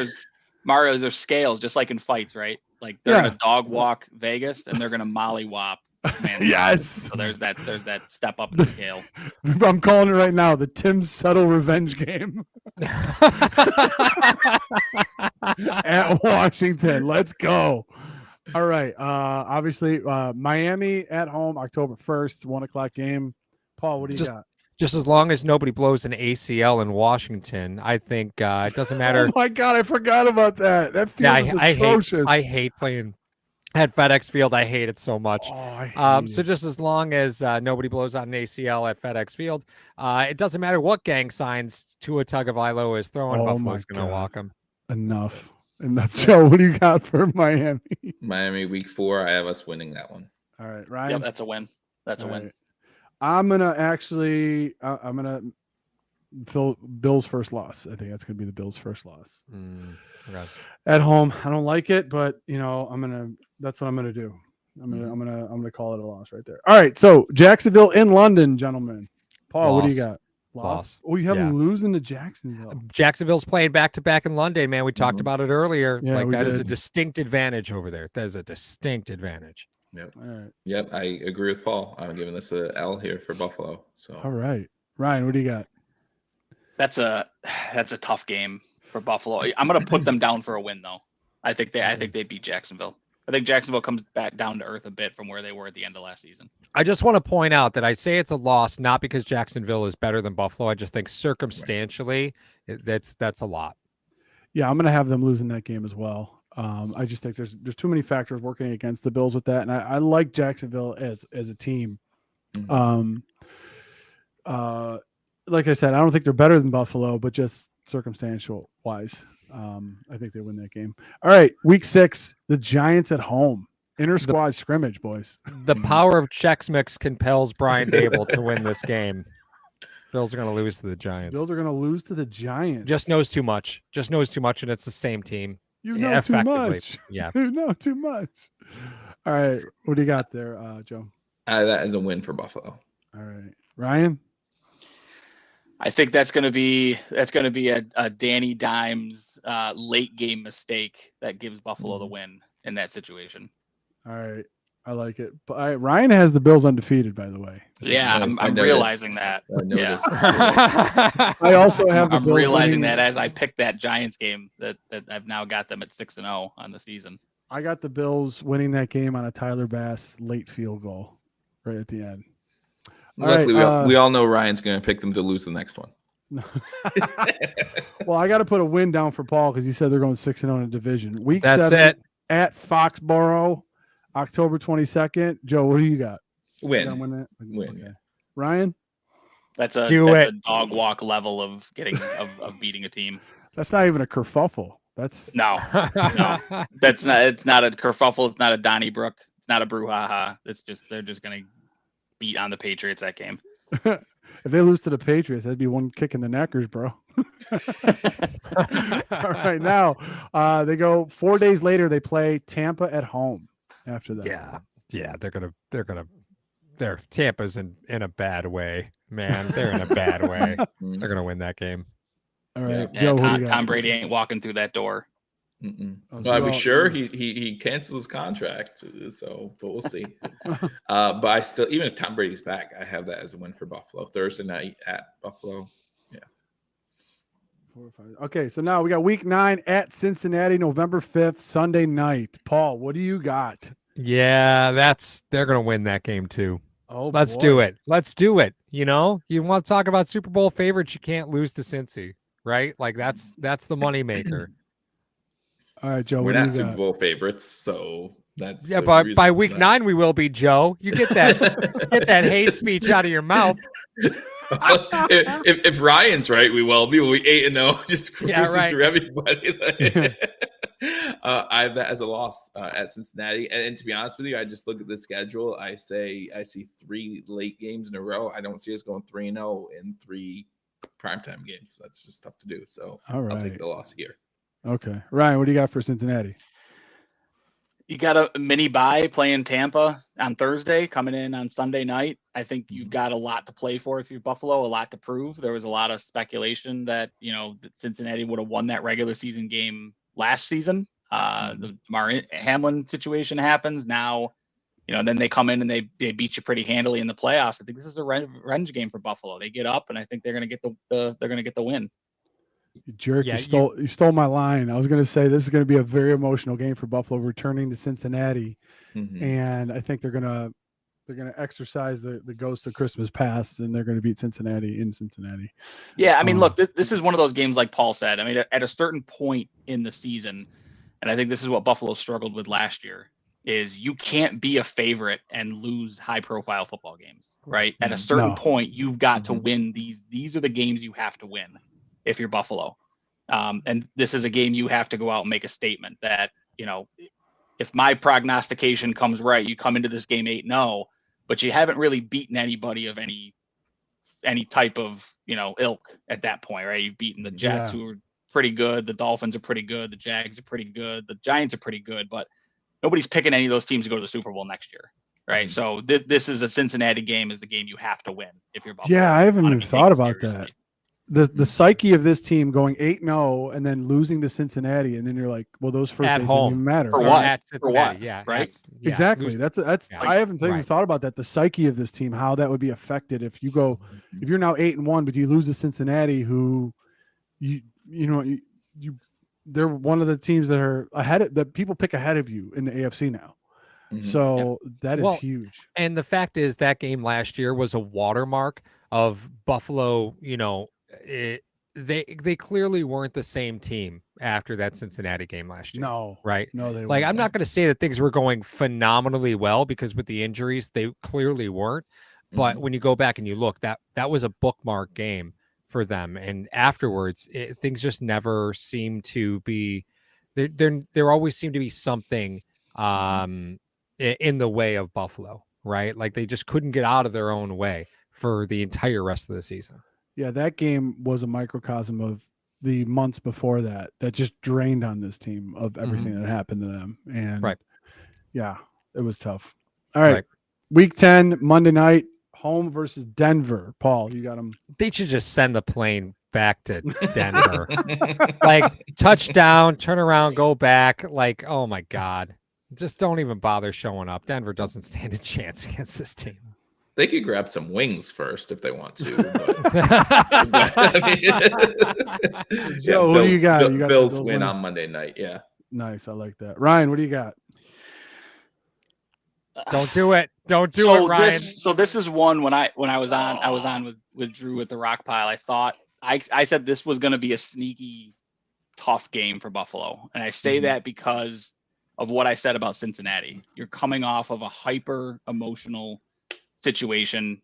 there's scales just like in fights, right? Like they're Yeah. gonna dog walk Vegas and they're gonna mollywop. Man, Yes. So there's that step up in the scale. I'm calling it right now. The Tim Settle revenge game at Washington. Let's go. All right. Obviously, Miami at home, October 1st, 1:00 game. Paul, what do you got? Just as long as nobody blows an ACL in Washington, I think it doesn't matter. Oh my God, I forgot about that. That field Yeah, is I atrocious. hate playing at FedEx Field. I hate it so much. Oh, I hate So it. just as long as nobody blows out an ACL at FedEx Field, it doesn't matter what gang signs Tua Tagovailoa is throwing. Oh Buffalo's my going to God. walk him. Enough. Joe, what do you got for Miami? Miami week 4. I have us winning that one. All right, Ryan. Yep, that's a win. That's a All win. right. I'm gonna fill Bills' first loss. I think that's gonna be the Bills' first loss Okay. at home. I don't like it, but that's what I'm gonna do. I'm gonna call it a loss right there. All right, so Jacksonville in London, gentlemen. Paul, what do you Loss. got? Loss. Oh, you have them Yeah. losing to Jacksonville. Jacksonville's playing back-to-back in London, man. We talked about it earliher. Yeah, we that is a did. distinct advantage over there. That is a distinct advantage. Yep. All right, Yep. I agree with Paul. I'm giving this a L here for Buffalo. So all right, Ryan, what do you got? That's a tough game for Buffalo. I'm gonna put them down for a win though. I think they beat Jacksonville. I think Jacksonville comes back down to earth a bit from where they were at the end of last season. I just want to point out that I say it's a loss not because Jacksonville is better than Buffalo. I just think circumstantially, that's a lot. Yeah, I'm gonna have them losing that game as well. I just think there's too many factors working against the Bills with that, and I like Jacksonville as a team. Mhm. Like I said, I don't think they're better than Buffalo, but just circumstantial wise, I think they win that game. All right, week 6, the Giants at home, inter squad scrimmage, boys. The power of Chex Mix compels Brian Dable to win this game. Bills are going to lose to the Giants. Bills are going to lose to the Giants. Just knows too much. Just knows too much, and it's the same team. You know too effectively. much. Yeah. You know too much. All right, what do you got there, Joe? that is a win for Buffalo. All right, Ryan. I think that's going to be a Danny Dimes late game mistake that gives Buffalo the win in that situation. All right, I like it. But Ryan has the Bills undefeated, by the way. Yeah, I I'm noticed. realizing that. I Yeah. noticed. I also have the I'm Bills realizing winning- that as I picked that Giants game that I've now got them at 6-0 on the season. I got the Bills winning that game on a Tyler Bass late field goal right at the end. All Luckily, right, we all know Ryan's going to pick them to lose the next one. Well, I got to put a win down for Paul because he said they're going 6-0 in a division. Week That's 7 it. at Foxborough, October 22nd. Joe, what do you got? You Win. gonna win that? Win, Okay. yeah. Ryan, That's a Do that's it. a dog walk level of of beating a team. that's not even a kerfuffle. That's No, that's not. It's not a kerfuffle. It's not a Donnybrook. It's not a brouhaha. It's just they're just gonna beat on the Patriots that game. if they lose to the Patriots, that'd be one kick in the knackers, bro. All right, now they go 4 days later. They play Tampa at home. After that, yeah, they're Tampa's in a bad way, man. They're in a bad way. Mm. They're gonna win that game. All right, Yeah, Joe, what do you got? Tom Brady ain't walking through that door. Mm-mm. Oh, Well, I'd be so- sure he canceled his contract, so but we'll see. But I still, even if Tom Brady's back, I have that as a win for Buffalo. Thursday night at Buffalo. 4 or 5. Okay, so now we got week 9 at Cincinnati, November 5th, Sunday night. Paul, what do you got? Yeah, they're gonna win that game too. Oh, Let's do it. Let's do it. You know, you want to talk about Super Bowl favorites, you can't lose to Cincy, right? Like that's the moneymaker. All right, Joe. We're What do not you Super got? Bowl favorites, so that's Yeah, the but reason by for week that. 9 we will be, Joe. You get that hate speech out of your mouth. if Ryan's right, we will be. We'll be 8-0, just cruising Yeah, right. through everybody. I have that as a loss at Cincinnati, and to be honest with you, I just look at the schedule. I see 3 late games in a row. I don't see us going 3-0 in 3 primetime games. That's just tough to do. So All I'll take right. the loss here. Okay, Ryan, what do you got for Cincinnati? You got a mini bye playing Tampa on Thursday, coming in on Sunday night. I think you've got a lot to play for if you're Buffalo, a lot to prove. There was a lot of speculation that, that Cincinnati would have won that regular season game last season. The Damar Hamlin situation happens now, then they come in and they beat you pretty handily in the playoffs. I think this is a revenge game for Buffalo. They get up, and I think they're going to get the win. You jerk! Yeah, you stole my line. I was going to say this is going to be a very emotional game for Buffalo returning to Cincinnati, and I think they're going to exercise the ghost of Christmas past, and they're going to beat Cincinnati in Cincinnati. Yeah, I mean, look, this is one of those games like Paul said. I mean, at a certain point in the season, and I think this is what Buffalo struggled with last year, is you can't be a favorite and lose high-profile football games, right? At a certain point, you've got to win these. These are the games you have to win if you're Buffalo. And this is a game you have to go out and make a statement that, if my prognostication comes right, you come into this game 8-0, but you haven't really beaten anybody of any type of, ilk at that point, right? You've beaten the Jets, who are pretty good. The Dolphins are pretty good. The Jags are pretty good. The Giants are pretty good, but nobody's picking any of those teams to go to the Super Bowl next year, right? So this is a Cincinnati game, is the game you have to win if you're Buffalo. Yeah, I haven't even thought about that. The psyche of this team going 8-0 and then losing to Cincinnati, and then you're like, well, those first at days home didn't even matter. For right? what? For what? Yeah, right. Exactly. That's I haven't even thought about that. The psyche of this team, how that would be affected if you're now 8-1, but you lose to Cincinnati, who they're one of the teams that are that people pick ahead of you in the AFC now. So that is huge. And the fact is that game last year was a watermark of Buffalo. They clearly weren't the same team after that Cincinnati game last year. No, right? No, they like weren't. I'm not going to say that things were going phenomenally well, because with the injuries they clearly weren't. But when you go back and you look, that was a bookmark game for them, and afterwards things just never seem to be. There always seemed to be something in the way of Buffalo, right? Like they just couldn't get out of their own way for the entire rest of the season. Yeah, that game was a microcosm of the months before that just drained on this team of everything that happened to them. And yeah, it was tough. All right. Week 10, Monday night, home versus Denver. Paul, you got them. They should just send the plane back to Denver. Like touchdown, turn around, go back. Like, oh my God. Just don't even bother showing up. Denver doesn't stand a chance against this team. They could grab some wings first if they want to. But, Joe, what do you got? You got Bills win on Monday night. Yeah. Nice. I like that. Ryan, what do you got? Don't do it. Don't do it, Ryan. This is one when I was on with Drew with the Rock Pile. I thought I said this was going to be a sneaky, tough game for Buffalo, and I say that because of what I said about Cincinnati. You're coming off of a hyper emotional situation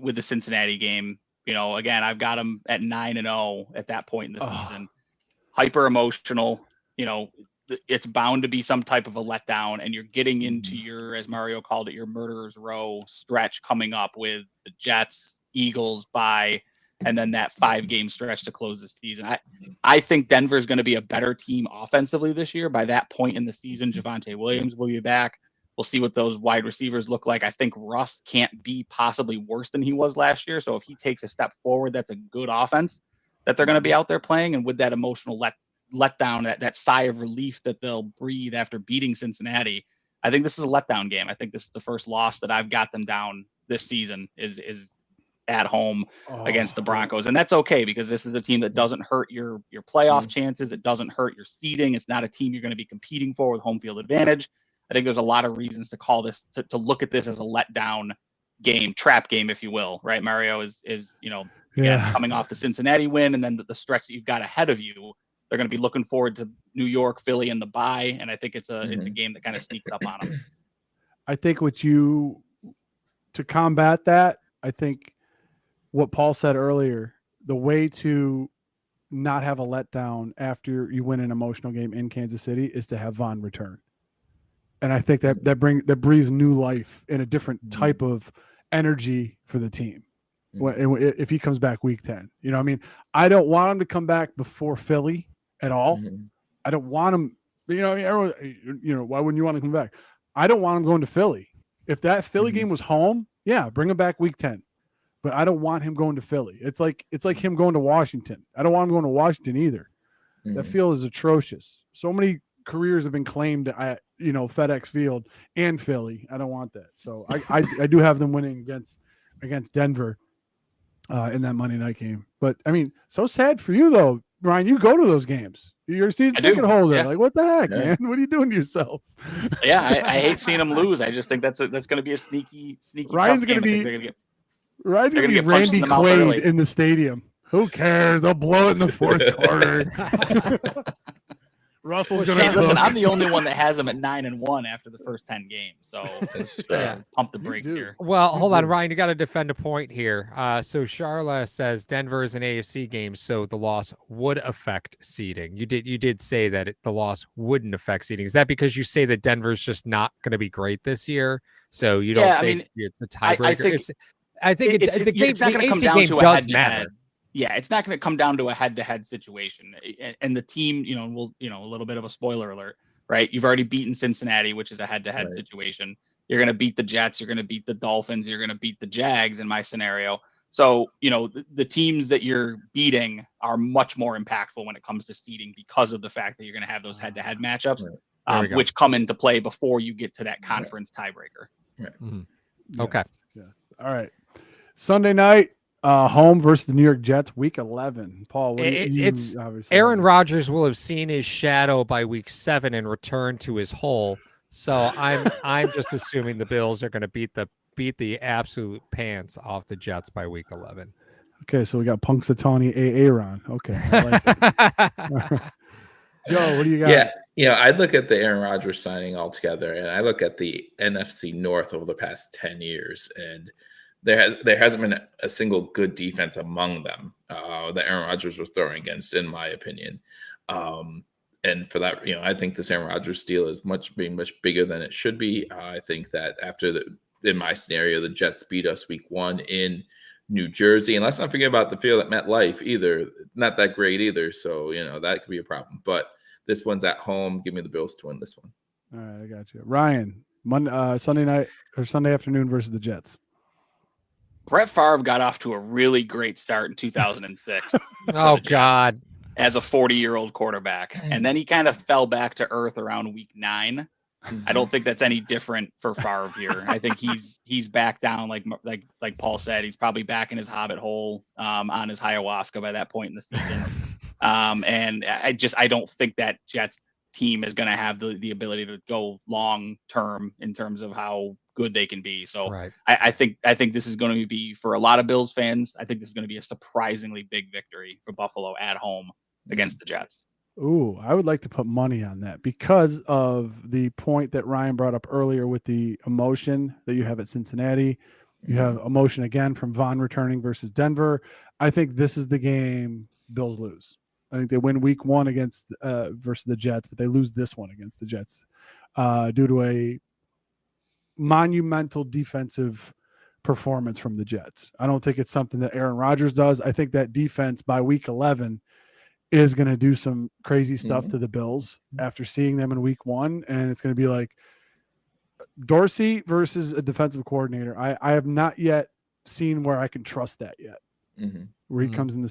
with the Cincinnati game. Again, I've got them at 9-0 at that point in the season. Hyper emotional. It's bound to be some type of a letdown, and you're getting into your, as Mario called it, your murderer's row stretch coming up with the Jets, Eagles bye, and then that 5-game stretch to close the season. I think Denver is going to be a better team offensively this year. By that point in the season, Javonte Williams will be back. We'll see what those wide receivers look like. I think Russ can't be possibly worse than he was last year. So if he takes a step forward, that's a good offense that they're going to be out there playing. And with that emotional letdown, that sigh of relief that they'll breathe after beating Cincinnati, I think this is a letdown game. I think this is the first loss that I've got them down this season is at home against the Broncos. And that's okay, because this is a team that doesn't hurt your playoff chances. It doesn't hurt your seeding. It's not a team you're going to be competing for with home field advantage. I think there's a lot of reasons to call this, to look at this as a letdown game, trap game, if you will, right? Mario is again, coming off the Cincinnati win, and then the stretch that you've got ahead of you. They're going to be looking forward to New York, Philly, and the bye, and I think it's a game that kind of sneaks up on them. I think to combat that, I think what Paul said earlier, the way to not have a letdown after you win an emotional game in Kansas City is to have Vaughn return. And I think that breathes new life in a different type of energy for the team. If he comes back week 10, you know what I mean? I don't want him to come back before Philly at all. I don't want him, everyone, why wouldn't you want to come back? I don't want him going to Philly. If that Philly game was home, yeah, bring him back week 10. But I don't want him going to Philly. It's like him going to Washington. I don't want him going to Washington either. That field is atrocious. So many careers have been claimed at FedEx Field and Philly. I don't want that. So I do have them winning against Denver in that Monday night game. But I mean, so sad for you though, Ryan. You go to those games. You're a season ticket holder. Yeah. Like, what the heck, man? What are you doing to yourself? Yeah, I hate seeing them lose. I just think that's going to be a sneaky. Ryan's going to be Randy Quaid in the stadium. Who cares? They'll blow it in the fourth quarter. Russell's going to listen. I'm the only one that has them at 9-1 after the first 10 games. So pump the brakes here. Well, hold on, Ryan. You got to defend a point here. So Charla says Denver is an AFC game, so the loss would affect seeding. You did say that the loss wouldn't affect seeding. Is that because you say that Denver's just not going to be great this year? So you don't think the tiebreaker? I think it's not going to come down to a head-to-head. Yeah, it's not going to come down to a head-to-head situation. And the team, a little bit of a spoiler alert, right? You've already beaten Cincinnati, which is a head-to-head situation. You're going to beat the Jets. You're going to beat the Dolphins. You're going to beat the Jags in my scenario. So, the teams that you're beating are much more impactful when it comes to seeding because of the fact that you're going to have those head-to-head matchups, which come into play before you get to that conference tiebreaker. Right. Mm-hmm. Okay. Yes. All right. Sunday night. Home versus the New York Jets, week 11. Paul, it's Aaron Rodgers will have seen his shadow by week 7 and returned to his hole. So I'm just assuming the Bills are going to beat the absolute pants off the Jets by week 11. Okay, so we got Punxsutawney Aaron. Okay, I like it. Joe, what do you got? Yeah, I look at the Aaron Rodgers signing altogether, and I look at the NFC North over the past 10 years, and there hasn't been a single good defense among them that Aaron Rodgers was throwing against, in my opinion. And for that, I think this Aaron Rodgers deal is much bigger than it should be. I think that in my scenario, the Jets beat us week 1 in New Jersey, and let's not forget about the field at MetLife either. Not that great either, so that could be a problem. But this one's at home. Give me the Bills to win this one. All right, I got you, Ryan. Sunday night or Sunday afternoon versus the Jets. Brett Favre got off to a really great start in 2006. Oh, God. As a 40-year-old quarterback. And then he kind of fell back to earth around week 9. I don't think that's any different for Favre here. I think he's back down, like Paul said. He's probably back in his hobbit hole on his ayahuasca by that point in the season. And I don't think that Jets team is going to have the ability to go long term in terms of how good they can be. So I think this is going to be, for a lot of Bills fans, I think this is going to be a surprisingly big victory for Buffalo at home against the Jets. Ooh, I would like to put money on that because of the point that Ryan brought up earlier with the emotion that you have at Cincinnati. You have emotion again from Vaughn returning versus Denver. I think this is the game Bills lose. I think they win week 1 against versus the Jets, but they lose this one against the Jets due to a monumental defensive performance from the Jets. I don't think it's something that Aaron Rodgers does. I think that defense by week 11 is going to do some crazy stuff to the Bills after seeing them in week 1. And it's going to be like Dorsey versus a defensive coordinator. I have not yet seen where I can trust that yet. Where he comes in the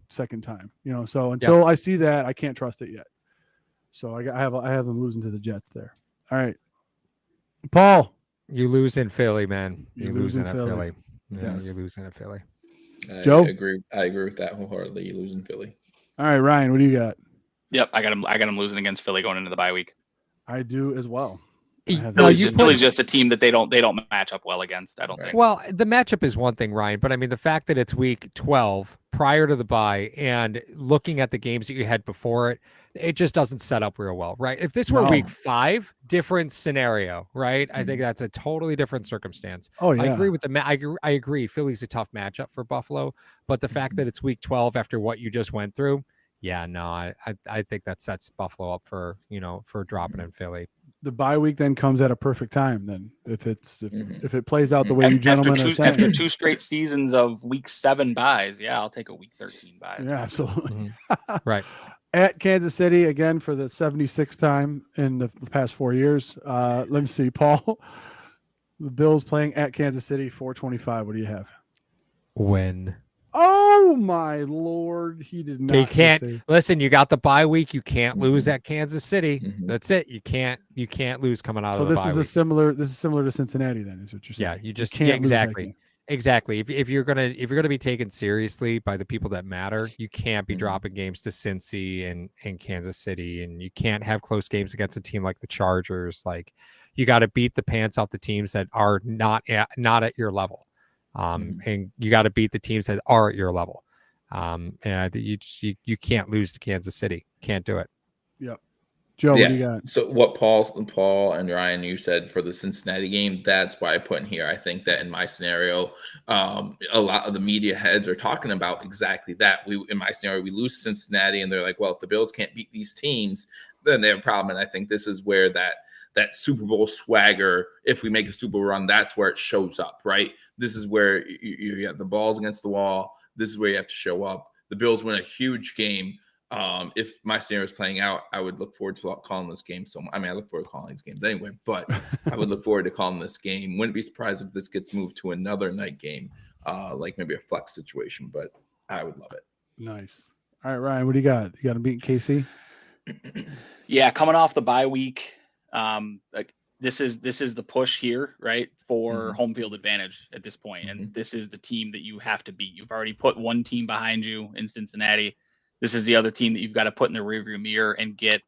second time, so until I see that, I can't trust it yet. So I have them losing to the Jets there. All right, Paul, you lose in Philly, man. You lose in Philly. Yeah, you lose in Philly. Joe, I agree with that wholeheartedly. You lose in Philly. All right, Ryan, what do you got? Yep, I got him losing against Philly going into the bye week. I do as well. have No, that. you put- Philly's just a team that they don't match up well against. I don't Right. think. Well, the matchup is one thing, Ryan, but I mean the fact that it's week 12 prior to the bye and looking at the games that you had before it, it just doesn't set up real well, right? If this were No. week 5, different scenario, right? I think Mhm. that's a totally different circumstance. Oh yeah. I agree with I agree. Philly's a tough matchup for Buffalo, but the fact that it's week 12 after what you just went through, yeah, no, I think that sets Buffalo up for for dropping in Philly. The bye week then comes at a perfect time. Then if Mhm. it plays out the way you gentlemen are saying, After 2 straight seasons of week 7 buys, yeah, I'll take a week 13 buy. That's yeah, fine. absolutely. Right. At Kansas City again for the 76th time in the past 4 years. Let me see, Paul. The Bills playing at Kansas City, 425. What do you have? Win. Oh my Lord, he did not. You can't say- listen. You got the bye week. You can't lose Mhm. at Kansas City. Mhm. This it. You can't lose coming out So of the this bye is week. similar to Cincinnati. Then is what you're Yeah, saying. you just can't lose that exactly. game. Exactly. If you're gonna be taken seriously by the people that matter, you can't be Mhm. dropping games to Cincy and Kansas City, and you can't have close games against a team like the Chargers. Like, you got to beat the pants off the teams that are not at your level, and you got to beat the teams that are at your level. And you can't lose to Kansas City. Can't do it. Yep. Joe, what do you got? So what Paul and Ryan, you said for the Cincinnati game, that's why I put in here. I think that in my scenario, a lot of the media heads are talking about exactly that. In my scenario, we lose Cincinnati, and they're like, well, if the Bills can't beat these teams, then they have a problem. And I think this is where that Super Bowl swagger, if we make a Super Bowl run, that's where it shows up, right? This is where you have the balls against the wall. This is where you have to show up. The Bills win a huge game. If my scenario is playing out, I would look forward to calling this game. I look forward to calling these games anyway, but I would look forward to calling this game. Wouldn't be surprised if this gets moved to another night game, like maybe a flex situation, but I would love it. Nice. All right, Ryan, what do you got? You got to beat KC? Yeah, coming off the bye week, like this is the push here, right, for home field advantage at this point, and this is the team that you have to beat. You've already put one team behind you in Cincinnati. This is the other team that you've got to put in the rearview mirror and get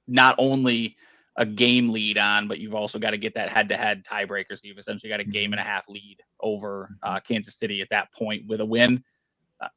not only a game lead on, but you've also got to get that head-to-head tiebreaker. So you've essentially got a game and a half lead over Kansas City at that point with a win.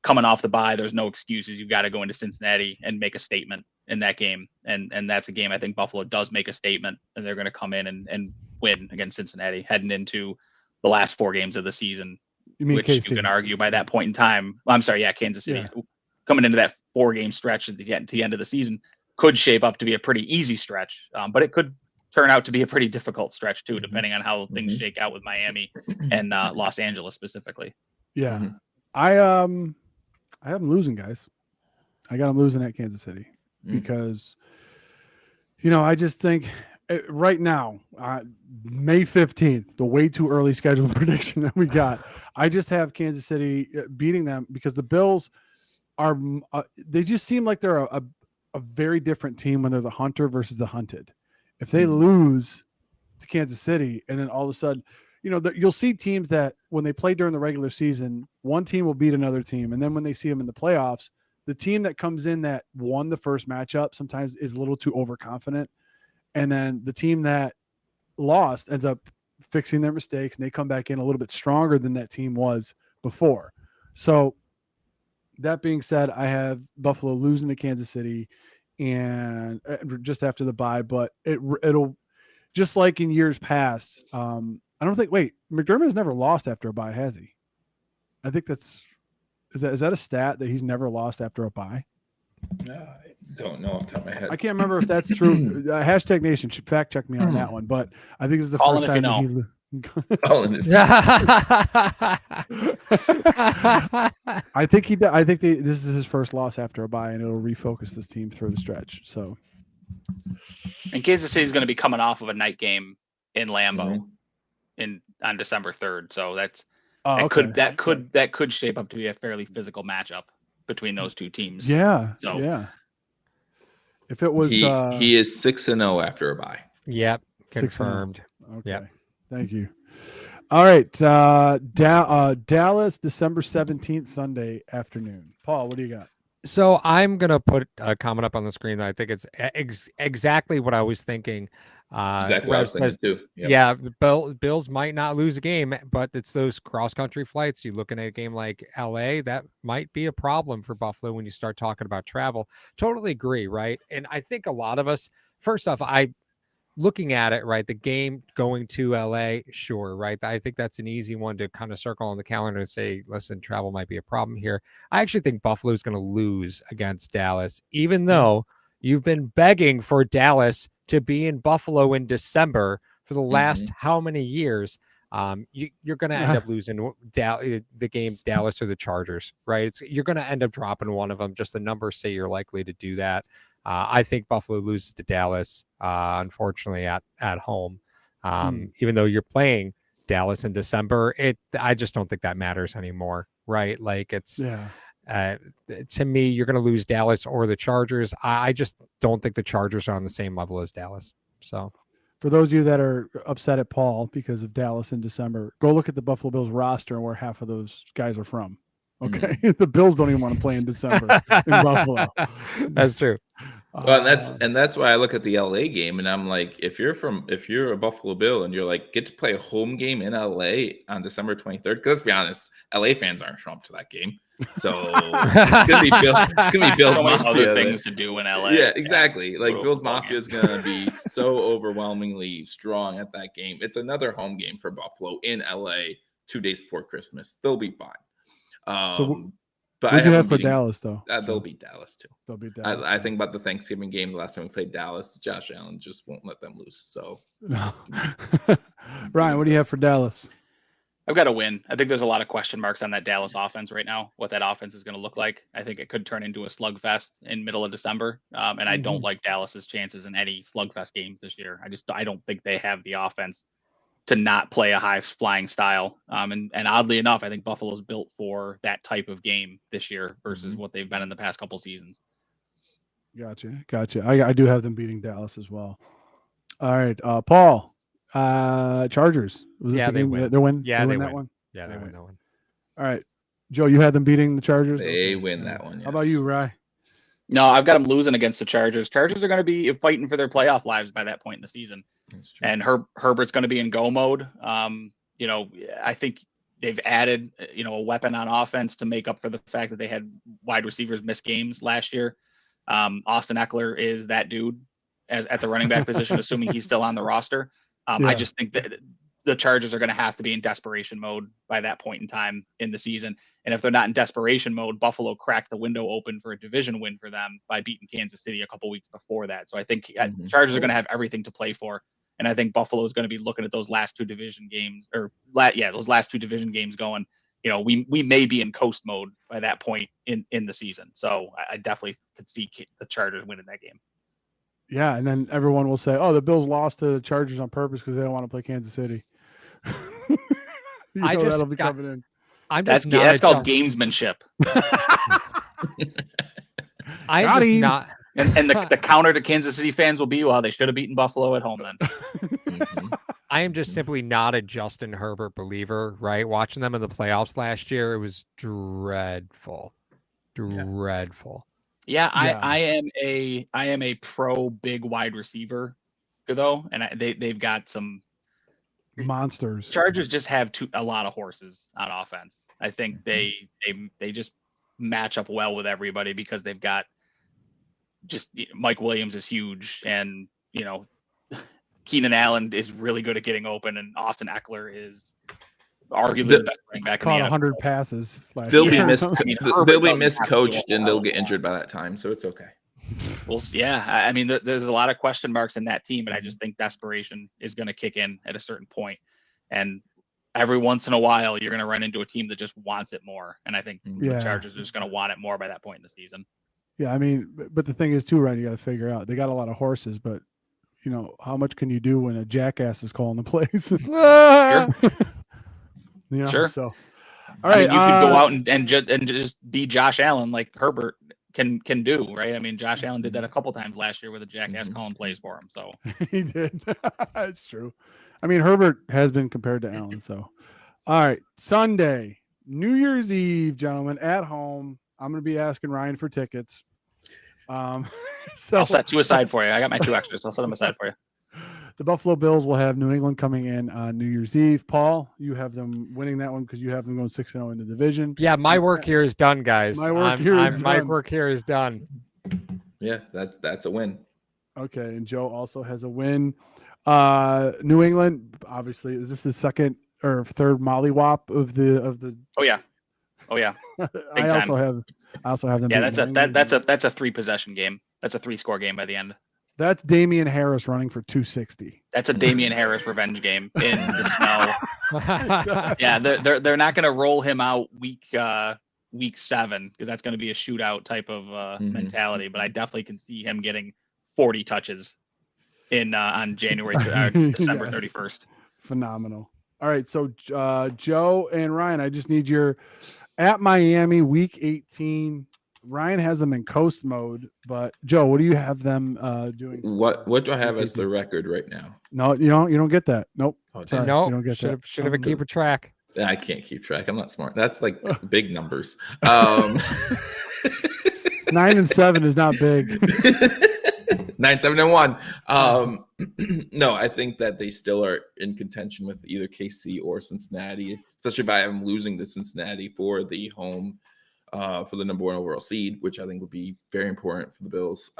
Coming off the bye, there's no excuses. You've got to go into Cincinnati and make a statement in that game. And that's a game I think Buffalo does make a statement, and they're going to come in and win against Cincinnati heading into the last 4 games of the season, You mean which KC? you can argue by that point in time. I'm sorry, yeah, Kansas City. Yeah. Coming into that 4-game stretch at the end of the season could shape up to be a pretty easy stretch, but it could turn out to be a pretty difficult stretch too, depending on how things shake out with Miami and Los Angeles specifically. Yeah. I have them losing, guys. I got them losing at Kansas City because, I just think right now, May 15th, the way too early schedule prediction that we got, I just have Kansas City beating them because the Bills are they just seem like they're a very different team when they're the hunter versus the hunted. If they lose to Kansas City and then all of a sudden, you'll see teams that when they play during the regular season, one team will beat another team. And then when they see them in the playoffs, the team that comes in that won the first matchup sometimes is a little too overconfident. And then the team that lost ends up fixing their mistakes and they come back in a little bit stronger than that team was before. So that being said, I have Buffalo losing to Kansas City and just after the bye, but it'll just like in years past. I don't think. Wait, McDermott has never lost after a bye, has he? I think is that a stat that he's never lost after a bye? I don't know off the top of my head. I can't remember if that's true. Hashtag Nation should fact check me on that one, but I think this is the Call first in if time you that I think this is his first loss after a bye, and it'll refocus this team through the stretch. So, and Kansas City is going to be coming off of a night game in Lambeau on December 3rd. So that could shape up to be a fairly physical matchup between those two teams. Yeah. So yeah. If it was, he is 6-0 after a bye. Yep, 6-0. confirmed. Okay. Yep. Thank you. All right. Dallas, December 17th, Sunday afternoon. Paul, what do you got? So I'm going to put a comment up on the screen that I think it's exactly what I was thinking. Exactly what I was thinking too. Yep. Yeah, the Bills might not lose a game, but it's those cross-country flights. You're looking at a game like LA, that might be a problem for Buffalo when you start talking about travel. Totally agree, right? And I think a lot of us, first off, looking at it, right, the game going to LA, sure, right? I think that's an easy one to kind of circle on the calendar and say, listen, travel might be a problem here. I actually think Buffalo is going to lose against Dallas, even though you've been begging for Dallas to be in Buffalo in December for the last how many years. You're going to end up losing the game, Dallas or the Chargers, right? You're going to end up dropping one of them. Just the numbers say you're likely to do that. I think Buffalo loses to Dallas, unfortunately, at home. Even though you're playing Dallas in December, I just don't think that matters anymore, right? Like to me, you're going to lose Dallas or the Chargers. I just don't think the Chargers are on the same level as Dallas. So, for those of you that are upset at Paul because of Dallas in December, go look at the Buffalo Bills roster and where half of those guys are from. Okay, the Bills don't even want to play in December in Buffalo. That's true. Well, and that's why I look at the LA game and I'm like, if you're a Buffalo Bill and you're like, get to play a home game in LA on December 23rd, because let's be honest, LA fans aren't showing up to that game. So it's gonna be Bills so many Mafia. Other things to do in LA. Yeah, exactly. Yeah. Like Bills Mafia is gonna be so overwhelmingly strong at that game. It's another home game for Buffalo in LA 2 days before Christmas. They'll be fine. But what do you have for Dallas, though? They'll beat Dallas, too. They'll beat Dallas. I think about the Thanksgiving game, the last time we played Dallas, Josh Allen just won't let them lose. So, Ryan, what do you have for Dallas? I've got to win. I think there's a lot of question marks on that Dallas offense right now, what that offense is going to look like. I think it could turn into a slugfest in middle of December. And I don't like Dallas's chances in any slugfest games this year. I don't think they have the offense to not play a high flying style. And oddly enough, I think Buffalo's built for that type of game this year versus what they've been in the past couple seasons. Gotcha. I do have them beating Dallas as well. All right. Paul, Chargers. Was this they win. They win? Yeah, they win that one? Yeah, they win that one. All right. Joe, you had them beating the Chargers? They win that one. Yes. How about you, Rye? No, I've got them losing against the Chargers. Chargers are going to be fighting for their playoff lives by that point in the season. And Herbert's going to be in go mode. I think they've added, a weapon on offense to make up for the fact that they had wide receivers miss games last year. Austin Eckler is that dude at the running back position, assuming he's still on the roster. I just think that the Chargers are going to have to be in desperation mode by that point in time in the season. And if they're not in desperation mode, Buffalo cracked the window open for a division win for them by beating Kansas City a couple weeks before that. So I think Chargers are going to have everything to play for. And I think Buffalo is going to be looking at those last two division games going, we may be in coast mode by that point in the season. So I definitely could see the Chargers winning that game. Yeah. And then everyone will say, oh, the Bills lost to the Chargers on purpose because they don't want to play Kansas City. That'll be coming in. That's called gamesmanship. I'm just not. And the counter to Kansas City fans will be, well, they should have beaten Buffalo at home then. I am just simply not a Justin Herbert believer, right? Watching them in the playoffs last year, it was dreadful. Yeah, I am a pro big wide receiver though, and they've got some monsters. Chargers just have a lot of horses on offense. I think they just match up well with everybody because they've got just Mike Williams is huge, and Keenan Allen is really good at getting open, and Austin Eckler is arguably the best running back. Caught 100 passes. They'll be miscoached and they'll get injured by that time, so it's okay. Well, yeah. I mean, there's a lot of question marks in that team, and I just think desperation is going to kick in at a certain point. And every once in a while, you're going to run into a team that just wants it more. And I think the Chargers are just going to want it more by that point in the season. Yeah, I mean, but the thing is, too, Ryan, you got to figure out they got a lot of horses, but how much can you do when a jackass is calling the plays? Sure. So, all right, you could go out and just be Josh Allen like Herbert can do, right? I mean, Josh Allen did that a couple times last year with a jackass calling plays for him. So he did. That's true. I mean, Herbert has been compared to Allen. So, all right, Sunday, New Year's Eve, gentlemen, at home. I'm going to be asking Ryan for tickets. So I'll set two aside for you. I got my two extras. I'll set them aside for you. The Buffalo Bills will have New England coming in on New Year's Eve. Paul, you have them winning that one because you have them going 6-0 in the division. Yeah, my work here is done, guys. My work here is My done. work here is done. Yeah, that's a win. Okay, and Joe also has a win. New England, obviously, is this the second or third mollywop of the? Oh yeah. I time. also have them. Yeah, beating that's New England. a 3-possession game. That's a 3-score game by the end. That's Damian Harris running for 260. That's a Damian Harris revenge game in the snow. Yeah, they're not going to roll him out week 7 because that's going to be a shootout type of mentality. But I definitely can see him getting 40 touches in on December Yes. 31st. Phenomenal. All right, so Joe and Ryan, I just need your at Miami week 18. Ryan has them in coast mode, but Joe, what do you have them doing? What do I have as the record right now? No, you don't get that. Nope. Oh, Sorry, No, you don't get that. should have a keeper track. I can't keep track. I'm not smart. That's like big numbers. 9-7 is not big. 9-7-1. No, I think that they still are in contention with either KC or Cincinnati, especially by them losing to Cincinnati for the home for the number 1 overall seed, which I think would be very important for the Bills.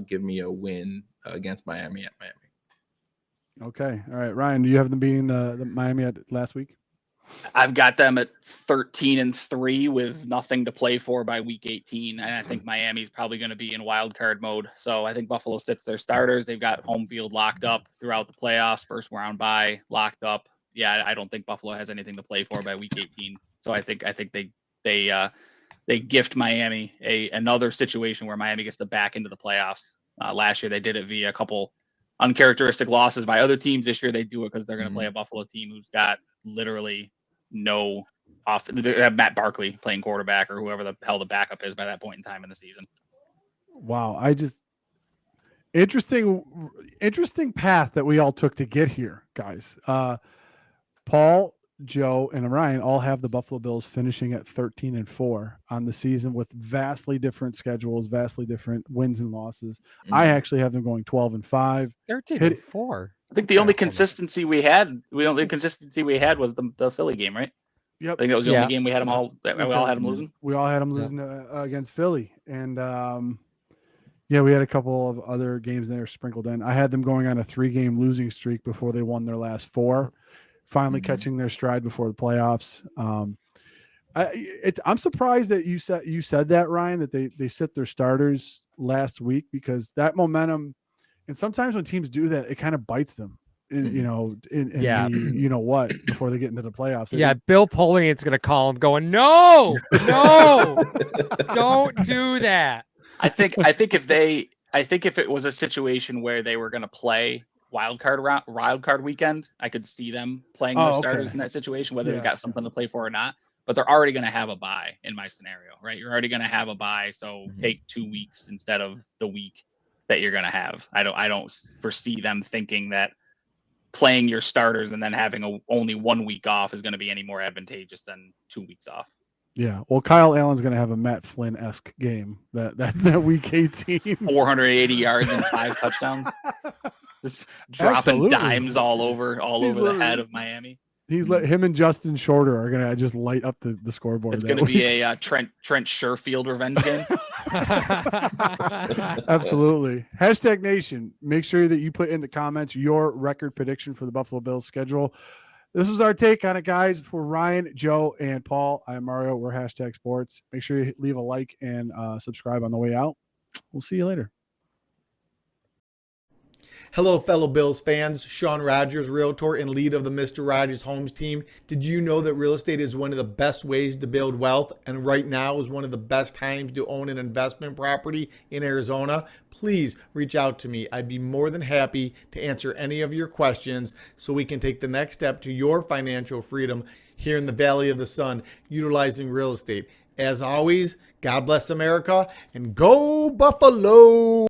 Give me a win against Miami at Miami. Okay. All right, Ryan, do you have them beating the Miami at last week? I've got them at 13-3 with nothing to play for by week 18. And I think Miami's probably going to be in wild card mode. So I think Buffalo sits their starters. They've got home field locked up throughout the playoffs, first round bye locked up. Yeah, I don't think Buffalo has anything to play for by week 18. So I think they gift Miami another situation where Miami gets to back into the playoffs. Last year they did it via a couple uncharacteristic losses by other teams. This year they do it because they're going to play a Buffalo team who's got literally no off. They have Matt Barkley playing quarterback or whoever the hell the backup is by that point in time in the season. Wow, interesting path that we all took to get here, guys. Paul, Joe, and Ryan all have the Buffalo Bills finishing at 13-4 on the season with vastly different schedules, vastly different wins and losses. I actually have them going 12-5. 13-4. I think the only consistency we had was the Philly game, right? Yep. I think that was the only game we had them all. We all had them losing. We all had them losing against Philly, and we had a couple of other games there sprinkled in. I had them going on a 3-game losing streak before they won their last 4, finally catching their stride before the playoffs. I'm surprised that you said that, Ryan, that they sit their starters last week, because that momentum. And sometimes when teams do that, it kind of bites them, before they get into the playoffs. Yeah, Bill Polian's going to call him going, no, don't do that. I think if it was a situation where they were going to play wild card weekend, I could see them playing their starters in that situation, whether they got something to play for or not. But they're already going to have a bye in my scenario, right? You're already going to have a bye, so take 2 weeks instead of the week that you're going to have. I don't foresee them thinking that playing your starters and then having only 1 week off is going to be any more advantageous than 2 weeks off. Yeah. Well, Kyle Allen's going to have a Matt Flynn-esque game that week 18. 480 yards and 5 touchdowns. Just dropping dimes all over the head of Miami. Him and Justin Shorter are gonna just light up the scoreboard. It's gonna be a Trent Sherfield revenge game. Absolutely. Hashtag Nation. Make sure that you put in the comments your record prediction for the Buffalo Bills schedule. This was our take on it, guys. For Ryan, Joe, and Paul, I'm Mario. We're Hashtag Sports. Make sure you leave a like and subscribe on the way out. We'll see you later. Hello, fellow Bills fans. Sean Rogers, realtor and lead of the Mr. Rogers Homes team. Did you know that real estate is one of the best ways to build wealth, and right now is one of the best times to own an investment property in Arizona? Please reach out to me. I'd be more than happy to answer any of your questions so we can take the next step to your financial freedom here in the Valley of the Sun, utilizing real estate. As always, God bless America and go Buffalo!